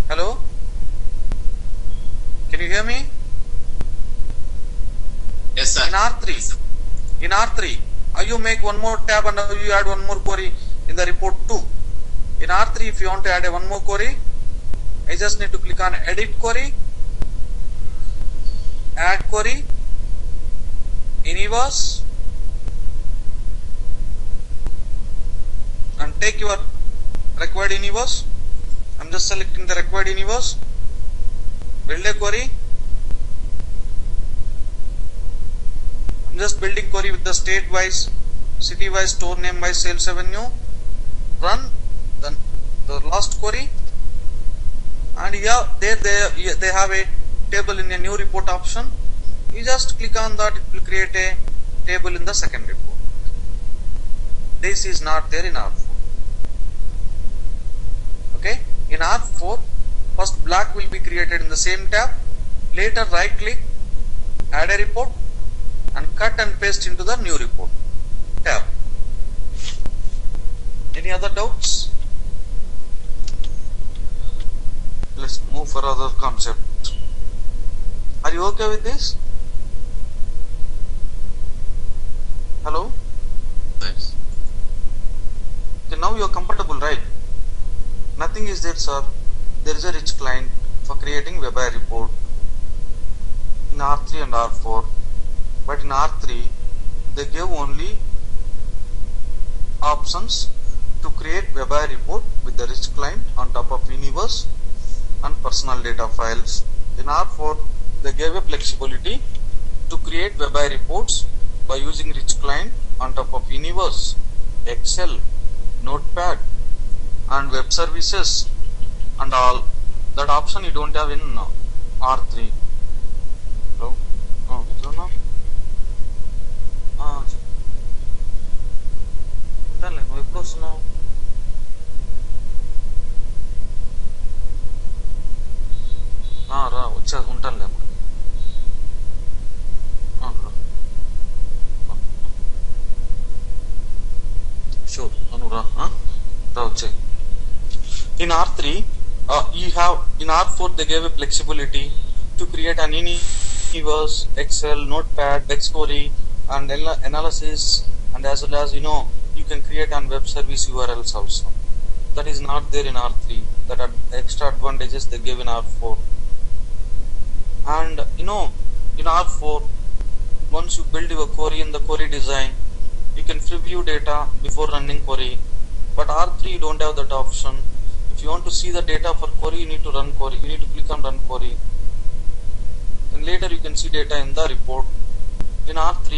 Hello? Can you hear me? Yes, sir. In R3, you make one more tab and you add one more query in the report 2. In R3, if you want to add one more query, I just need to click on edit query, add query, universe, and take your required universe. I'm just selecting the required universe, build a query. I'm just building query with the state wise, city wise, store name wise, sales revenue. Run then the last query, and here they have a table in a new report option. You just click on that, it will create a table in the second report. This is not there in R4. Okay, in R4, first black will be created in the same tab. Later right click, add a report, and cut and paste into the new report tab. Any other doubts? let's move for other concept. Are you okay with this? Hello? Yes. Okay, now you are comfortable, right? Nothing is there, sir. There is a rich client for creating WebI report in R3 and R4, but in R3 they gave only options to create WebI report with the rich client on top of universe and personal data files. In R4 they gave a flexibility to create WebI reports by using rich client on top of universe, Excel, Notepad and web services and all. That option you don't have in R3. Hello? Oh, no? ఉంటానులే, నువ్వు ఎప్పుడు వస్తున్నావు? రా వచ్చా ఉంటానులే అప్పుడు. Sure నువ్వు రా వచ్చే. In R3 you have, in R4 they gave a flexibility to create an universe, Excel, Notepad, XQuery and analysis, and as well as you can create on web service URLs also. That is not there in R3. That are extra advantages they gave in R4. And in R4 once you build your query in the query design, you can preview data before running query, but R3 you don't have that option. If you want to see the data for query, you need to run query. You need to click on run query. And later you can see data in the report. In R3,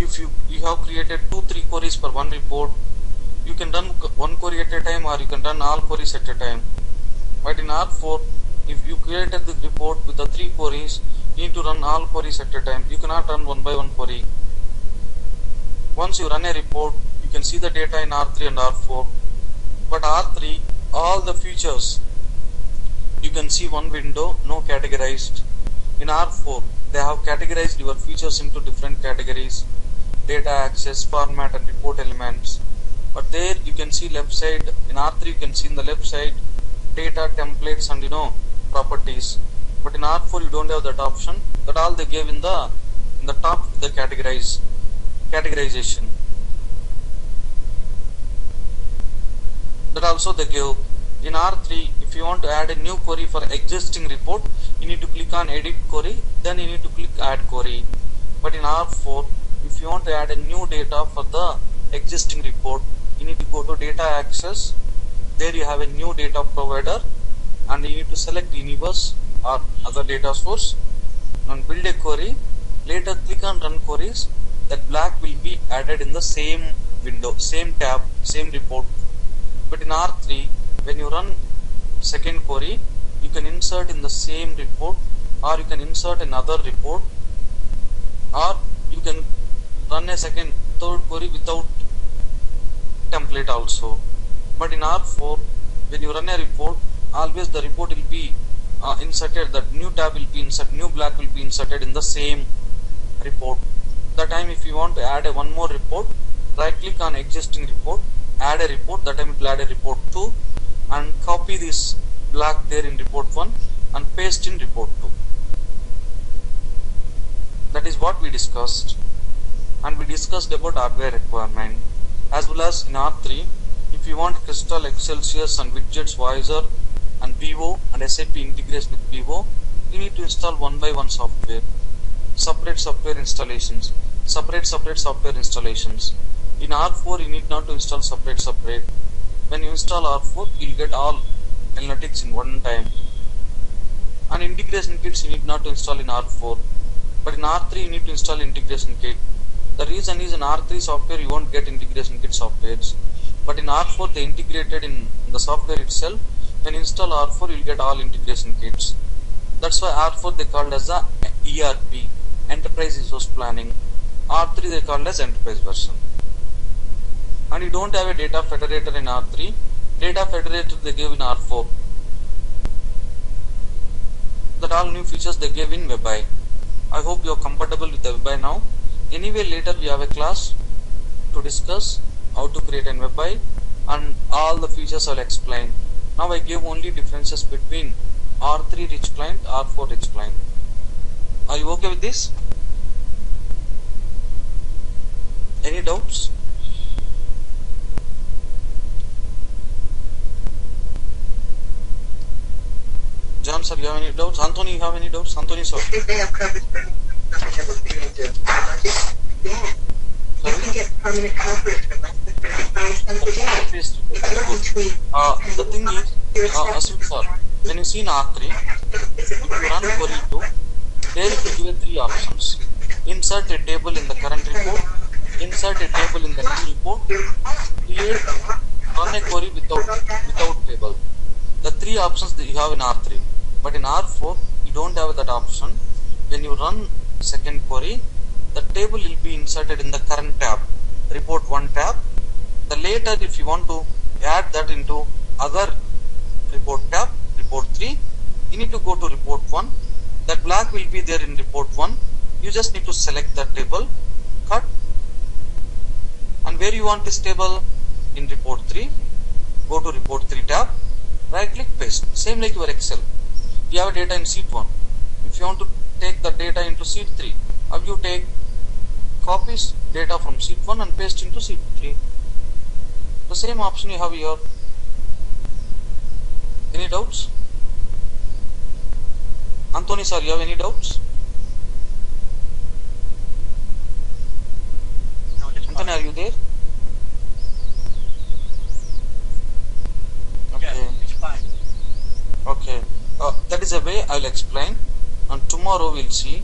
if you have created 2-3 queries per one report, you can run one query at a time or you can run all queries at a time. But in R4, if you created the report with the 3 queries, you need to run all queries at a time. You cannot run one by one query. Once you run a report, you can see the data in R3 and R4. But R3, all the features, you can see one window, no categorized. In R4, they have categorized your features into different categories: data access, format and report elements. But there you can see left side, in R3 you can see in the left side, data, templates and properties. But in R4 you don't have that option. That all they gave in the top, the categorization. That also they give. In R3, if you want to add a new query for existing report, you need to click on edit query, then you need to click add query. But in R4, if you want to add a new data for the existing report, you need to go to data access. There you have a new data provider and you need to select universe or other data source and build a query. Later click on run queries. That black will be added in the same window, same tab, same report. But in R3, when you run second query, you can insert in the same report, or you can insert another report, or you can run a third query without template also. But in R4, when you run a report, always the report will be inserted, that new tab will be inserted, new black will be inserted in the same report. That time if you want to add one more report, right click on existing report, add a report. That time it will add a report 2 and copy this black there in report 1 and paste in report 2. That is what we discussed. And we discussed about hardware requirement. As well as in R3, if you want Crystal, Excelsius and Widgets, Voyager and BO and SAP integration with BO, you need to install one by one software. Separate software installations. In R4 you need not to install separate. When you install R4, you will get all analytics in one time. And integration kits you need not to install in R4. But in R3 you need to install integration kit. The reason is in R3 software you won't get integration kit softwares. But in R4 they integrated in the software itself. When you install R4 you will get all integration kits. That's why R4 they called as the ERP, Enterprise Resource Planning. R3 they called as Enterprise version. And you don't have a data federator in R3. Data federator they gave in R4. That all new features they gave in WebI. I hope you are comfortable with the WebI now. Anyway, later we have a class to discuss how to create an WebI and all the features I will explain. Now I gave only differences between R3 rich client, R4 rich client. Are you okay with this? Any doubts? John sir, you have any doubts? Anthony, you have any doubts? Anthony sir. If they have coverage for something that was being done. Yeah. You can get permanent coverage for less than 35 cents a day. The thing is, Ashwin sir, when you see in R3, if you run query 2, there it will give you 3 options. Insert a table in the current report, insert a table in the new report, create, run a query without table. The 3 options that you have in R3. But in R4, you don't have that option. When you run second query, the table will be inserted in the current tab, report 1 tab. The later, if you want to add that into other report tab, report 3, you need to go to report 1. That black will be there in report 1. You just need to select that table, cut, and where you want this table, in report 3, go to report 3 tab, right click, paste. Same like your Excel. You have data in sheet 1. If you want to take the data into sheet 3, how you take copies data from sheet 1 and paste into sheet 3. The same option you have here. Any doubts? Anthony sir, you have any doubts? No, Anthony, are you there? Okay. Yeah, it's fine. Okay. That is a way I will explain, and tomorrow we'll see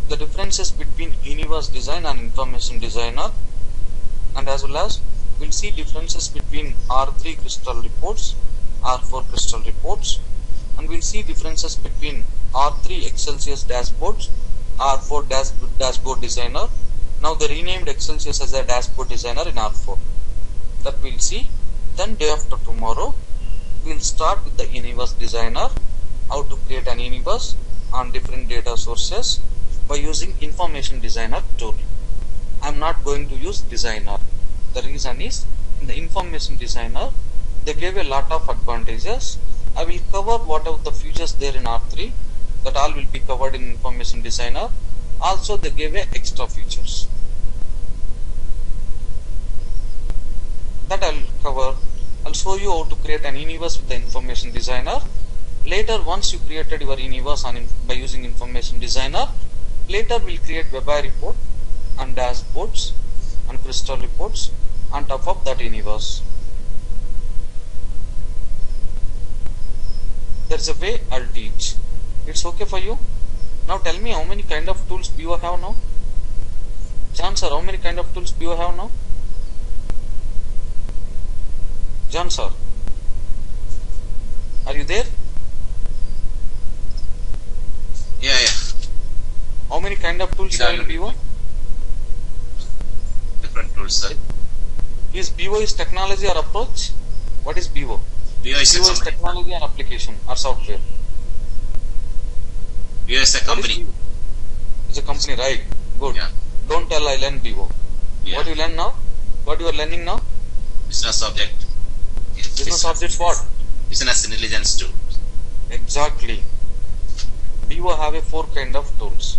the differences between universe design and information designer, and as well as we'll see differences between R3 crystal reports, R4 crystal reports, and we'll see differences between R3 Excelsius dashboards, R4 dashboard designer. Now they renamed Excelsius as a dashboard designer in R4. That we'll see. Then day after tomorrow, we'll start with the universe designer, how to create an universe on different data sources by using information designer tool. I'm not going to use designer. The reason is, in the information designer, they gave a lot of advantages. I will cover whatever the features there in R3, that all will be covered in information designer. Also they gave a extra features that I'll cover. I'll show you how to create an universe with the information designer. Later, once you created your universe by using information designer, later we'll create WebI report and dashboards and crystal reports on top of that universe. There's a way I'll teach. It's okay for you? Now tell me, how many kind of tools BO have now? John sir, how many kind of tools BO have now? John sir, are you there? Yeah. How many kind of tools you have in BO? Different tools, sir. Is BO is technology or approach? What is BO? BO is a BO is company. technology and application or software. BO is a company. It's a company, right? Good. Yeah. Don't tell I learn BO. Yeah. What you learn now? What you are learning now? Business object. Business objects what? Business intelligence tool. Exactly. BO have a 4 kind of tools.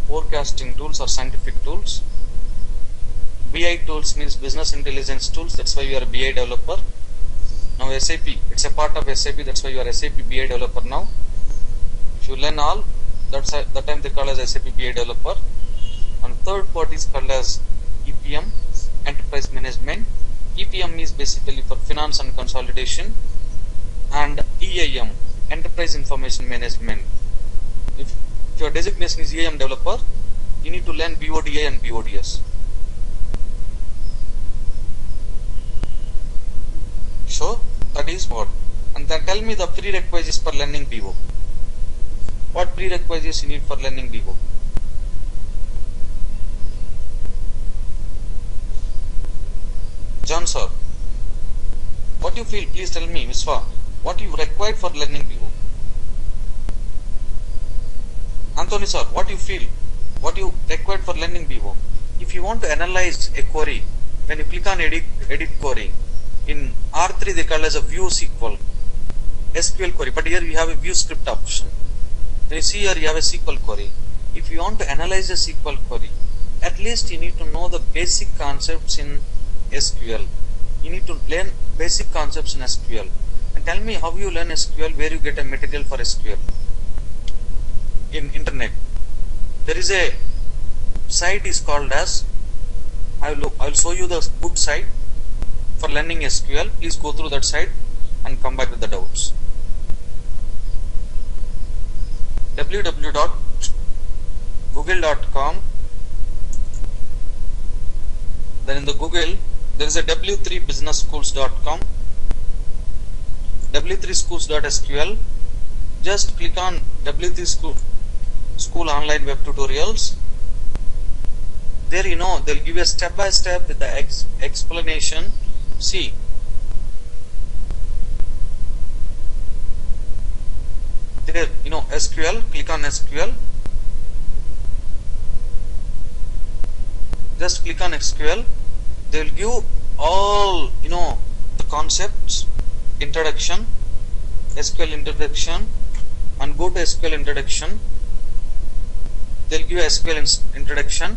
Forecasting tools or scientific tools. BI tools means business intelligence tools. That's why you are a BI developer. Now SAP, it's a part of SAP. That's why you are SAP BI developer now. If you learn all, that's the time they call as SAP BI developer. And third part is called as EPM, enterprise management. EPM is basically for finance and consolidation, and EIM, enterprise information management. If your designation is EIM developer, you need to learn BODI and BODS. So that is what. And then tell me the prerequisites for learning BO. What prerequisites you need for learning BO? John sir, what you feel? Please tell me, Viswa, what you required for learning BO? Anthony sir, what you feel? What you required for learning BO? If you want to analyze a query, when you click on edit query, in R3 they call as a view SQL. SQL query, but here you have a view script option. Then you see here you have a SQL query. If you want to analyze a SQL query, at least you need to know the basic concepts in SQL. You need to learn basic concepts in SQL. And tell me how you learn SQL, where you get a material for SQL. In internet, there is a site is called as, I will show you the good site for learning SQL. Please go through that site and come back with the doubts. www.google.com. Then in the Google there is a w3businessschools.com, w3schools.sql. Just click on W3 School Online Web Tutorials. There they'll give you a step by step with the explanation. See, there SQL, click on SQL. Just click on SQL. They will give all the concepts, introduction, SQL introduction, and go to SQL introduction. They'll give SQL introduction.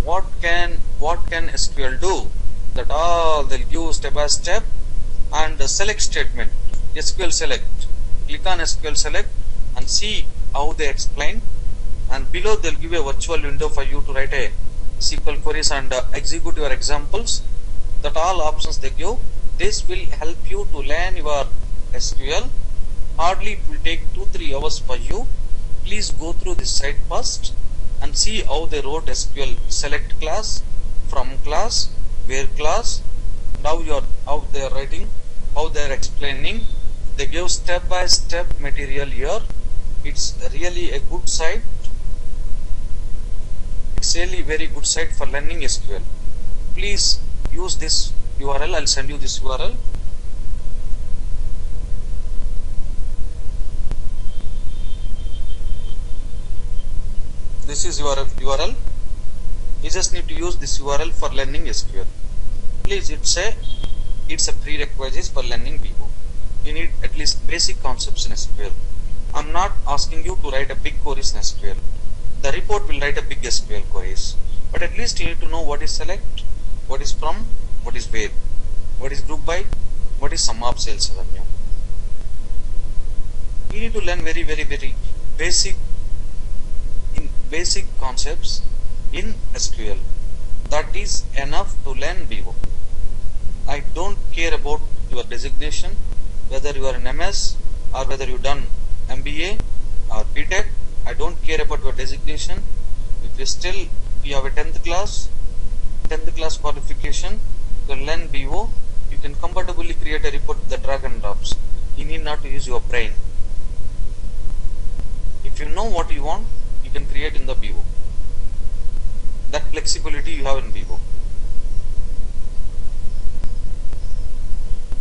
What can SQL do? That all they'll give step by step, and the select statement, SQL select. Click on SQL select and see how they explain. And below they'll give a virtual window for you to write a SQL queries and execute your examples. That all options they give. This will help you to learn your SQL. Hardly it will take 2-3 hours for you. Please go through this site first and see how they wrote SQL select class, from class, where class, how they are writing, how they are explaining. They give step by step material here. It's really a good site. It's really very good site for learning SQL. Please use this URL. I'll send you this URL. This is your URL. You just need to use this URL for learning SQL. Please, it's a prerequisite for learning BO. You need at least basic concepts in SQL. I'm not asking you to write a big queries in SQL. The report will write a big SQL queries. But at least you need to know what is select, what is from, what is where, what is group by, what is sum of sales revenue. You need to learn very basic concepts in SQL. That is enough to learn BO. I don't care about your designation, whether you are an MS or whether you done MBA or BTech. I don't care about your designation. If you have a 10th class qualification, you can learn BO. You can comfortably create a report with the drag and drops. You need not to use your brain. If you know what you want, you can create in the BO. That flexibility you have in BO.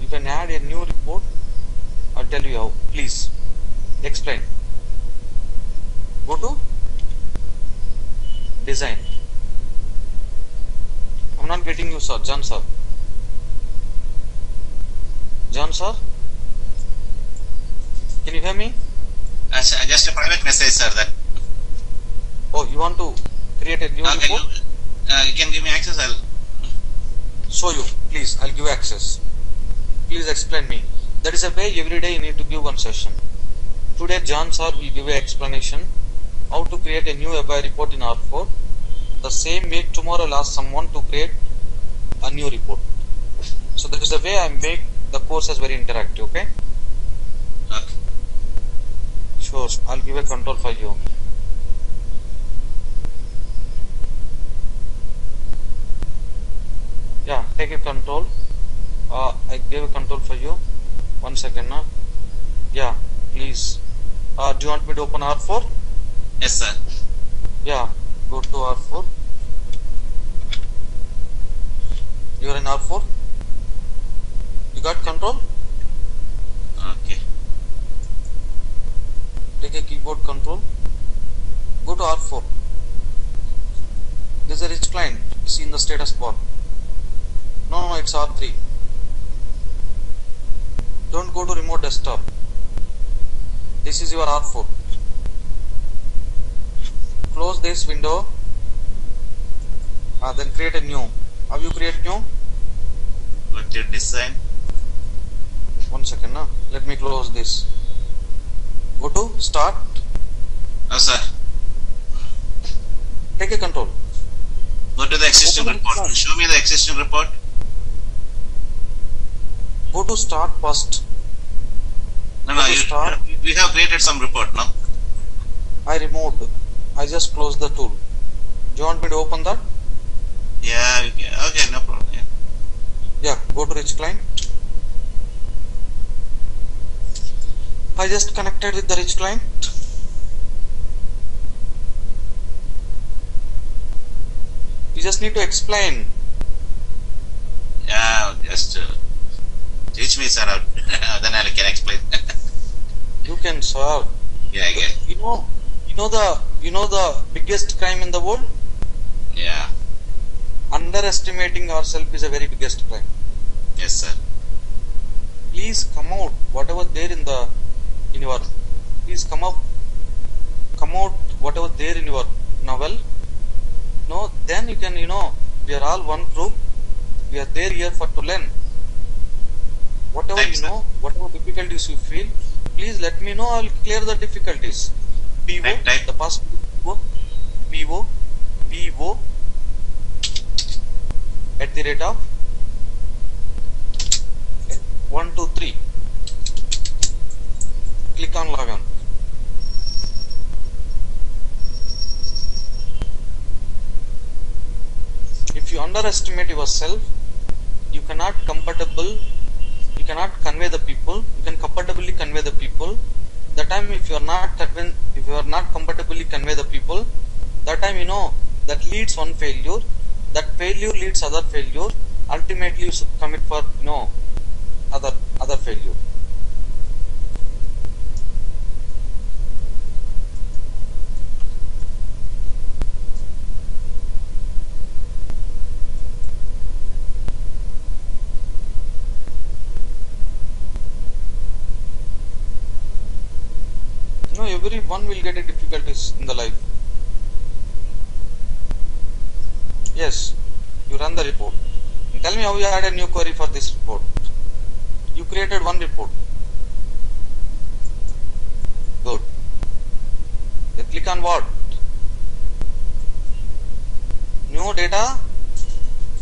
You can add a new report. I'll tell you how. Please explain. Go to design. I'm not getting you, sir. John sir. John sir, can you hear me? Just a private message, sir. That. Oh, you want to create a new report? You can give me access. I'll show you. Please, I'll give access. Please explain me. That is a way every day you need to give one session. Today, John sir will give an explanation how to create a new ABI report in R4. The same way tomorrow I'll ask someone to create a new report. So that is the way I make the course as very interactive. Okay? Okay. Sure. I'll give a control for you. Yeah, take a control. I gave a control for you. 1 second now. Yeah, please. Do you want me to open R4? Yes, sir. Yeah, go to R4. You are in R4. You got control? Okay. Take a keyboard control. Go to R4. There's a rich client. You see in the status bar. No, it's R3. Don't go to remote desktop. This is your R4. Close this window. Then create a new. How you create new? Go to design. 1 second. Let me close this. Go to start. Oh, sir. Take a control. Go to the existing report. Show me the existing report. Go to start first. No, we have created some report now. I removed. I just closed the tool. Do you want me to open that? Yeah, okay, no problem. Yeah, go to rich client. I just connected with the rich client. You just need to explain. Yeah, just teach me, sir. Then I can explain. You can solve. Yeah, I get. You know the biggest crime in the world? Yeah. Underestimating ourselves is a very biggest crime. Yes, sir. Please come out whatever there in your. Please come out whatever there in your novel. No, then you can, we are all one group. We are there here to learn. Whatever Thanks, you know, whatever difficulties you feel, please let me know. I'll clear the difficulties. BO, Type. the past BO, @ 1 2 3. Click on login. If you underestimate yourself, you cannot convey the people. You can comfortably convey the people. That time, if you are not comfortably convey the people, that time that leads one failure. That failure leads other failure. Ultimately, you commit for other failure. Everyone will get a difficulties in the life. Yes, you run the report. And tell me how you add a new query for this report. You created one report. Good. You click on what? New data.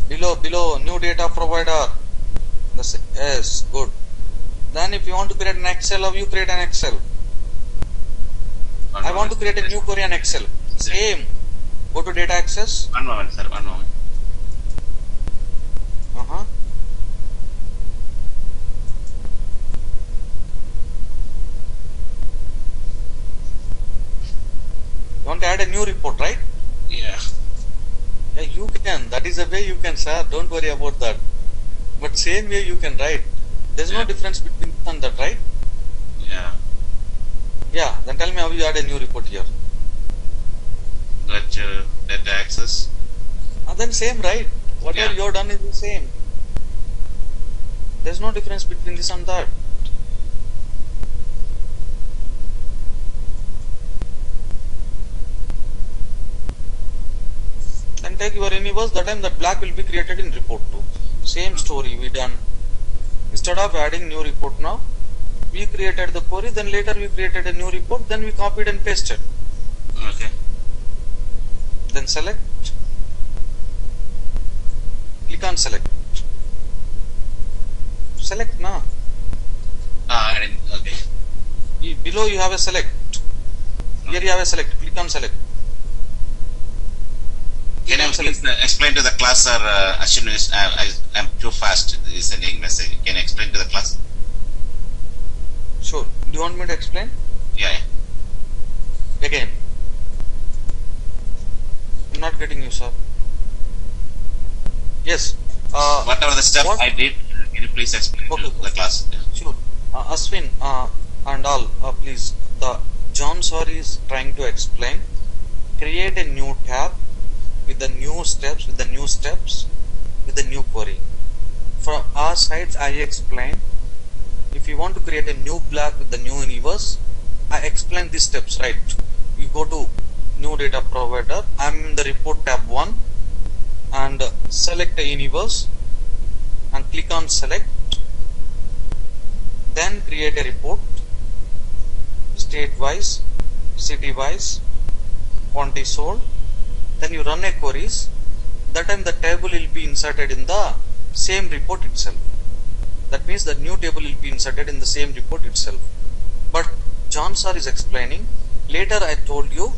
Below new data provider. Yes, good. Then if you want to create an Excel, how you create an Excel? I want to create a new query in Excel. Same. Go to data access. One moment, sir. One moment. You want to add a new report, right? Yeah. Yeah, you can. That is the way you can, sir. Don't worry about that. But same way you can write. There's no difference between this and that, right? Yeah. Yeah, then tell me how you add a new report here. Got data access. Then same, right? Whatever you have done is the same. There's no difference between this and that. Then take your universe, that time that black will be created in report 2. Same story we done. Instead of adding new report now, we created the query, then later we created a new report, then we copied and pasted. Okay. Then select. Click on select. Select now. Okay. Below you have a select. Here you have a select. Click on select. Can you please explain to the class, or I'm too fast sending message. Can you explain to the class? Sure. Do you want me to explain? Yeah. Again. I'm not getting you, sir. Yes. Whatever the stuff I did, can you please explain to the class? Sure. Aswin and all, please. The John sir is trying to explain. Create a new tab with the new steps, with the new query. From our sides, I explain. If you want to create a new block with the new universe, I explain these steps, right? You go to new data provider. I'm in the report tab 1 and select a universe and click on select. Then create a report, state wise, city wise, quantity sold. Then you run a queries. That time the table will be inserted in the same report itself. That means the new table will be inserted in the same report itself. But John sir is explaining. Later I told you,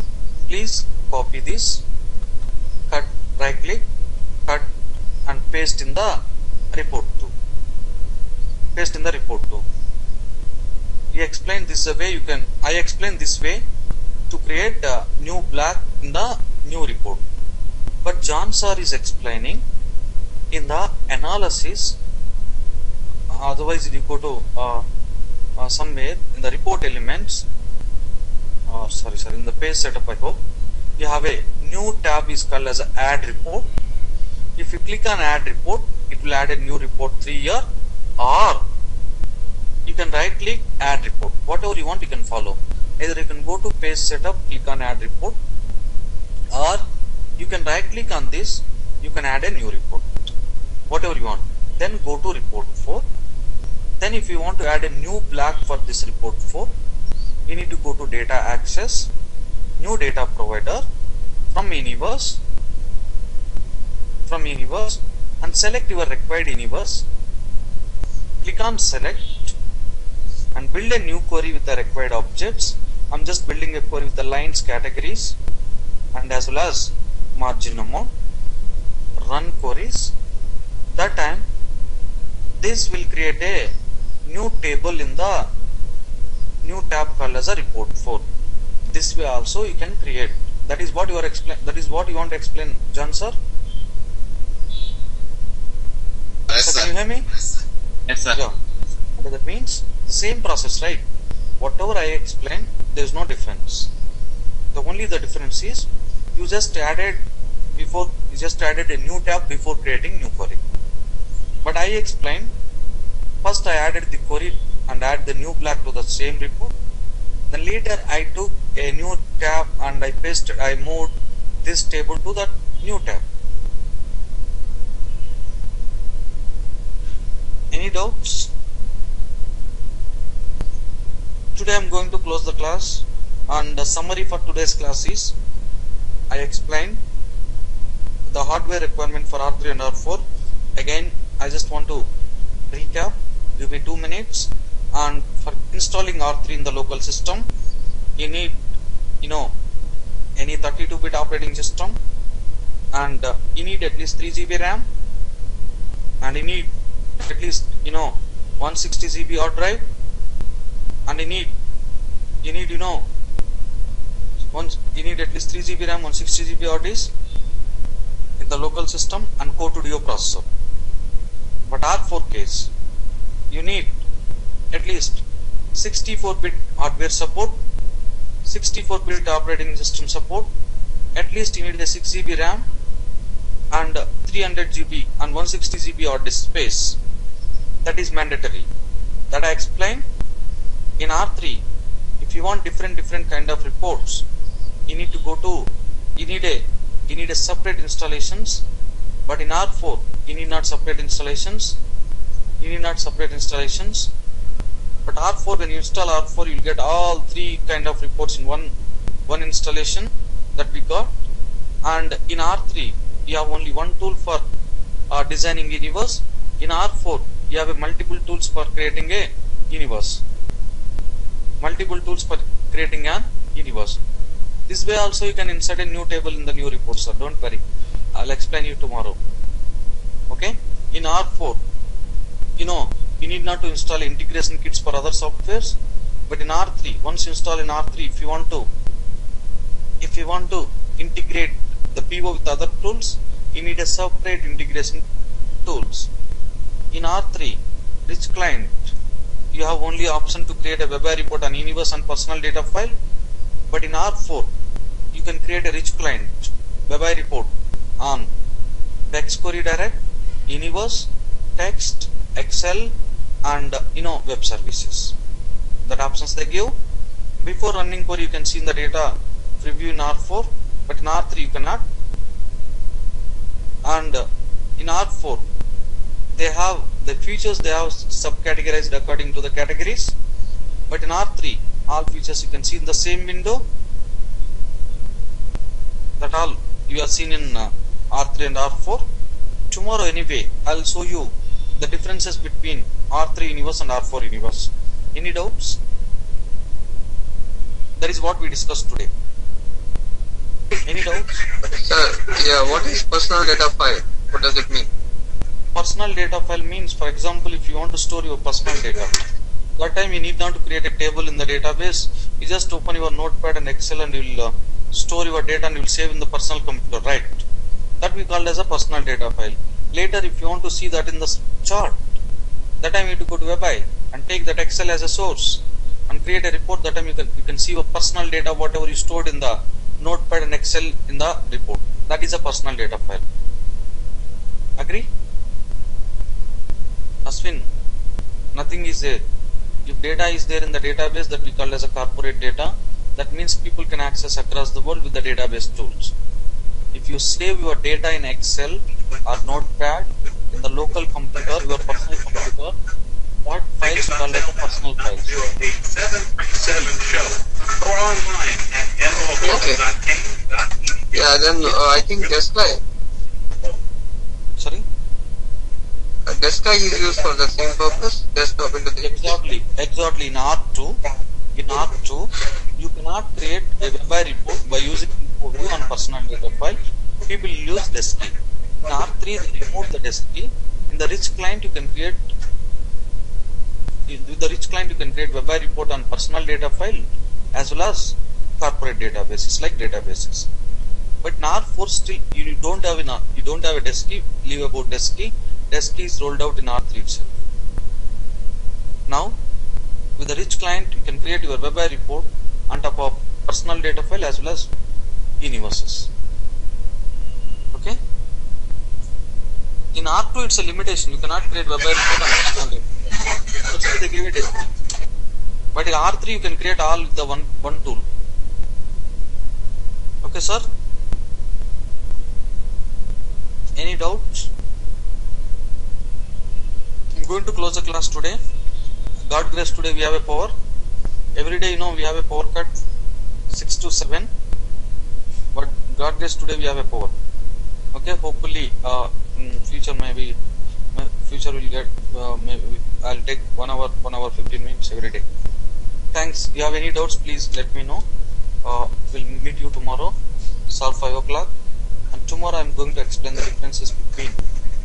please copy this, cut, right click, cut and paste in the report 2. Paste in the report 2. He explained this way you can, I explained this way to create a new black in the new report. But John sir is explaining in the analysis, otherwise you go to somewhere in the report elements, in the page setup I hope, you have a new tab is called as add report. If you click on add report, it will add a new report 3 here, or you can right click add report. Whatever you want you can follow. Either you can go to page setup, click on add report, or you can right click on this, you can add a new report. Whatever you want. Then go to report 4. Then if you want to add a new black for this report 4, you need to go to data access, new data provider, from universe and select your required universe. Click on select and build a new query with the required objects. I'm just building a query with the lines, categories and as well as margin amount. Run queries. That time this will create a new table in the new tab called as a report 4. This way also you can create. That is what you are that is what you want to explain, John sir. Yes, So can you hear me? Yes, sir. Yeah. What that means? The same process, right? Whatever I explained, there is no difference. The difference is you just added a new tab before creating new query. But I explained, first I added the query and add the new black to the same report. Then later I took a new tab and I moved this table to that new tab. Any doubts? Today I am going to close the class, and the summary for today's class is I explained the hardware requirement for R3 and R4. Again, I just want to recap, give me 2 minutes. And for installing R3 in the local system, you need any 32-bit operating system, and you need at least 3 GB RAM, and you need at least 160 GB hard drive, and you need at least 3 GB RAM, 160 GB hard disk in the local system, and core to duo processor. But R4 case, you need at least 64-bit hardware support, 64-bit operating system support, at least you need a 6 GB RAM and 300 GB and 160 GB hard disk space. That is mandatory. That I explained. In R3, if you want different kind of reports, you need a separate installations. But in R4, you need not separate installations. But R4, when you install R4, you will get all 3 kind of reports in one installation that we got. And in R3, you have only one tool for designing universe. In R4, you have multiple tools for creating a universe. This way also you can insert a new table in the new report, sir. Don't worry. I'll explain you tomorrow. Okay? In R4, you need not to install integration kits for other softwares. But in R3, once you install in R3, if you want to integrate the PO with other tools, you need a separate integration tools. In R3, rich client, you have only option to create a WebI report on universe and personal data file. But in R4, you can create a rich client WebI report on text query direct, universe, text, Excel, and web services. That options they give. Before running query, you can see in the data preview in R4, but in R3 you cannot. And in R4, they have the features, they have subcategorized according to the categories, but in R3 all features you can see in the same window. That all you have seen in R3 and R4. Tomorrow anyway I'll show you the differences between R3 universe and R4 universe. Any doubts? That is what we discussed today. Any doubts? Sir, yeah, what is personal data file? What does it mean? Personal data file means, for example, if you want to store your personal data, that time you need not to create a table in the database. You just open your notepad and Excel and you will store your data and you will save in the personal computer, right? That we call as a personal data file. Later, if you want to see that in the chart, that time you need to go to WebI and take that Excel as a source and create a report. That time you can see your personal data, whatever you stored in the notepad and Excel in the report. That is a personal data file. Agree? Aswin, nothing is there. If data is there in the database, that we call as a corporate data. That means people can access across the world with the database tools. If you save your data in Excel or Notepad in the local computer, your personal computer, that file is called as a personal file. 0877 show or online at Okay. Yeah, then I think Desktop Sorry? Desktop is used for the same purpose. Desktop into the Exactly. In R2, you cannot create a WebI report by using view on personal data file. People use Desktop. In R3, they remove the Desktop. In the rich client, you can create. With the rich client, you can create WebI report on personal data file as well as corporate databases like databases. But in R4, still you don't have a Desktop. Leave about Desktop. Desktop is rolled out in R3 itself. Now, with the rich client, you can create your WebI report on top of personal data file as well as universes. Okay? In R2, it's a limitation. You cannot create WebI report on personal data. That's why they give it Desktop. But in R3, you can create all with the one tool. Okay, sir? Any doubts? I'm going to close the class today. God grace, today we have a power. Every day, we have a power cut 6 to 7. But God grace, today we have a power. Okay, hopefully, in future will get, maybe I'll take 1 hour 15 minutes every day. Thanks. If you have any doubts, please let me know. We'll meet you tomorrow, sharp 5 o'clock. And tomorrow I'm going to explain the differences between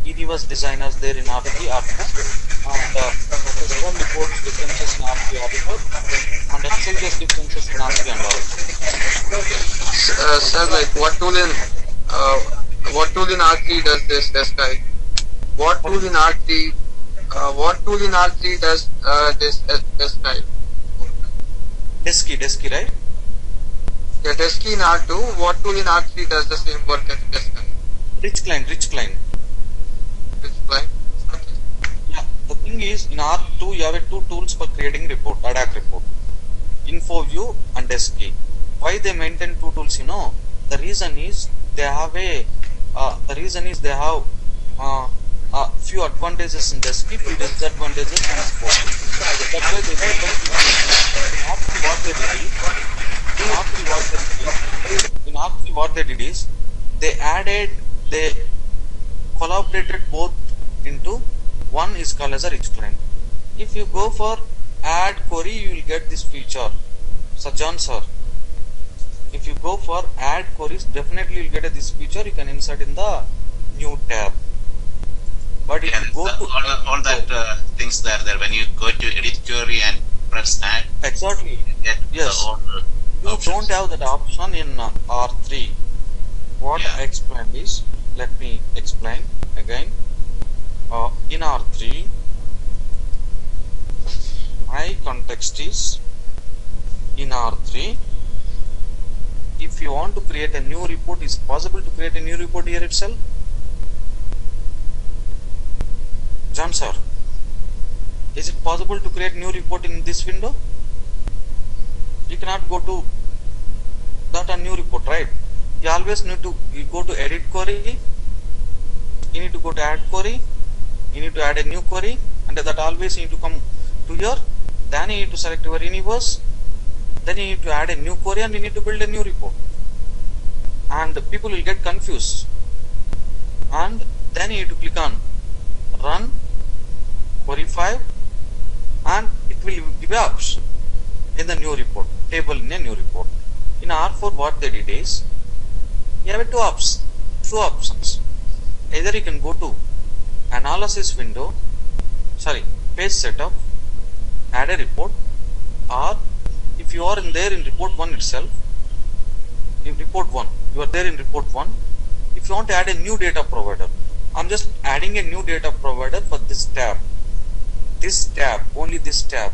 universe designers there in R3, R4, and some reports differences in R3, R4, and exchanges differences in R3 and R4. Sir, like what tool in R3 does this Desktop? What tool in R3 does this Desktop? Desky, right? Yeah, Desktop in R2. What tool in R3 does the same work as Desktop? Rich client. Which client? Okay. Yeah, the thing is, in R2 you have two tools for creating report, ad hoc report, InfoView and Desky. Why they maintain two tools? The reason is they have few advantages in Desky, few disadvantages in InfoView. That's why they in R3 what they did is they collaborated both into one is called as a rich client. If you go for add query, you will get this feature. Sajjan sir, if you go for add queries, definitely you will get this feature. You can insert in the new tab. But if you go to all that things there when you go to edit query and press add, exactly, you get yes, the you don't have that option in R3. What I explained is, let me explain again. In R3, my context is, in R3, if you want to create a new report, is it possible to create a new report here itself? John sir, is it possible to create new report in this window? You cannot go to that a new report, right? You always need to go to edit query, you need to go to add query, you need to add a new query, and that always you need to come to here, then you need to select your universe, then you need to add a new query and you need to build a new report. And people will get confused. And then you need to click on run query 5 and it will give option in the new report, table in a new report. In R4 what they did is, you have two options. Either you can go to analysis window, page setup, add a report, or if you are there in report 1 itself, in report 1, you are there in report 1, if you want to add a new data provider, I'm just adding a new data provider for this tab, only this tab,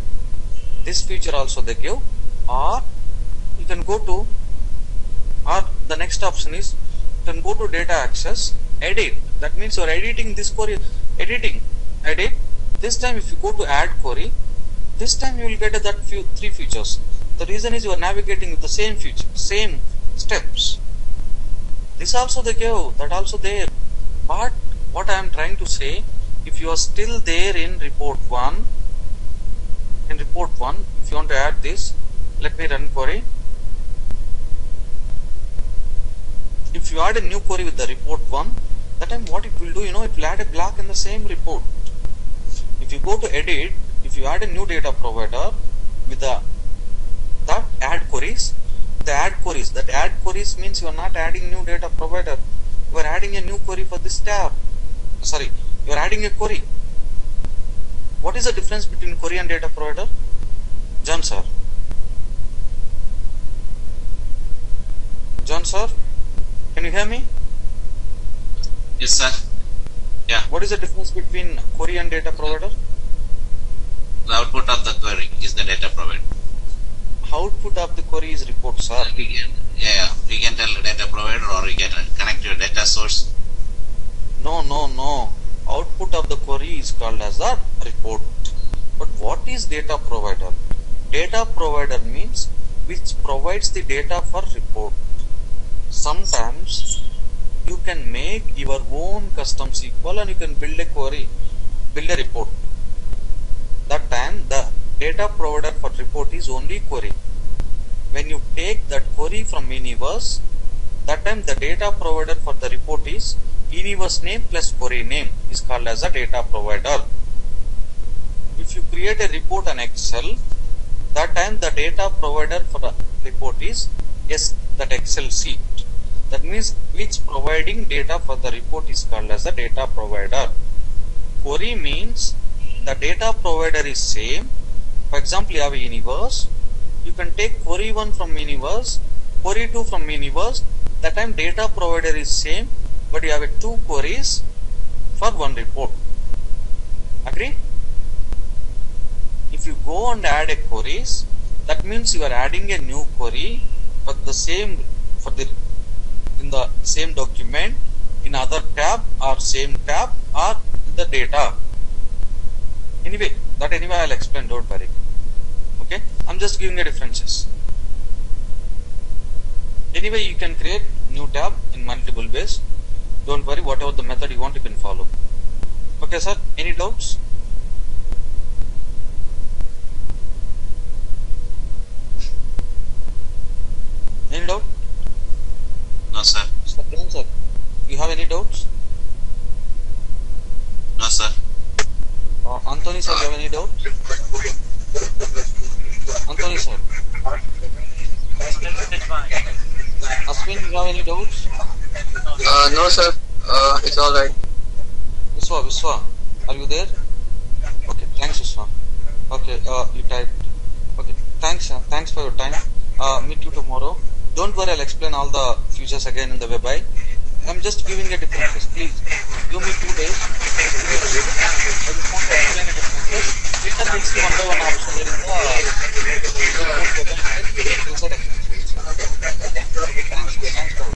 this feature also they give, or you can go to, or the next option is, you can go to data access, edit, that means you are editing this query, edit, this time if you go to add query, this time you will get that three features. The reason is you are navigating with the same feature, same steps. This also they gave, that also there. But what I am trying to say, if you are still there in report 1, if you want to add this, let me run query. If you add a new query with the report 1, that time what it will do, it will add a block in the same report. If you go to edit, if you add a new data provider with that add queries, that add queries means you are not adding new data provider, you are adding a new query for this tab. You are adding a query. What is the difference between query and data provider? John sir, can you hear me? Yes sir. Yeah. What is the difference between query and data provider? The output of the query is the data provider. Output of the query is report, sir. We can tell the data provider, or we can connect to a data source. No. Output of the query is called as a report. But what is data provider? Data provider means which provides the data for report. Sometimes you can make your own custom SQL and you can build a query, build a report. That time the data provider for report is only query. When you take that query from universe, that time the data provider for the report is universe name plus query name is called as a data provider. If you create a report on Excel, that time the data provider for the report is that Excel sheet. That means which providing data for the report is called as a data provider. Query means the data provider is same. For example, you have a universe, you can take query 1 from universe, query 2 from universe, that time data provider is same, but you have two queries for one report. Agree? If you go and add a queries, that means you are adding a new query for the same, in the same document, in other tab or same tab or the data. Anyway, I'll explain, don't worry. Okay, I'm just giving the differences. Anyway, you can create new tab in multiple ways. Don't worry, whatever the method you want, you can follow. Okay, sir, any doubts? Any doubt? No sir. Sir, you have any doubts? No sir. Anthony sir, you have any doubt? Anthony sir. Ashwin, you have any doubts? No sir, it's alright. Viswa, are you there? Okay, thanks Viswa. Okay, you typed. Okay, thanks for your time. Meet you tomorrow. Don't worry, I'll explain all the features again in the web. I'm just giving a differences. Please, give me 2 days.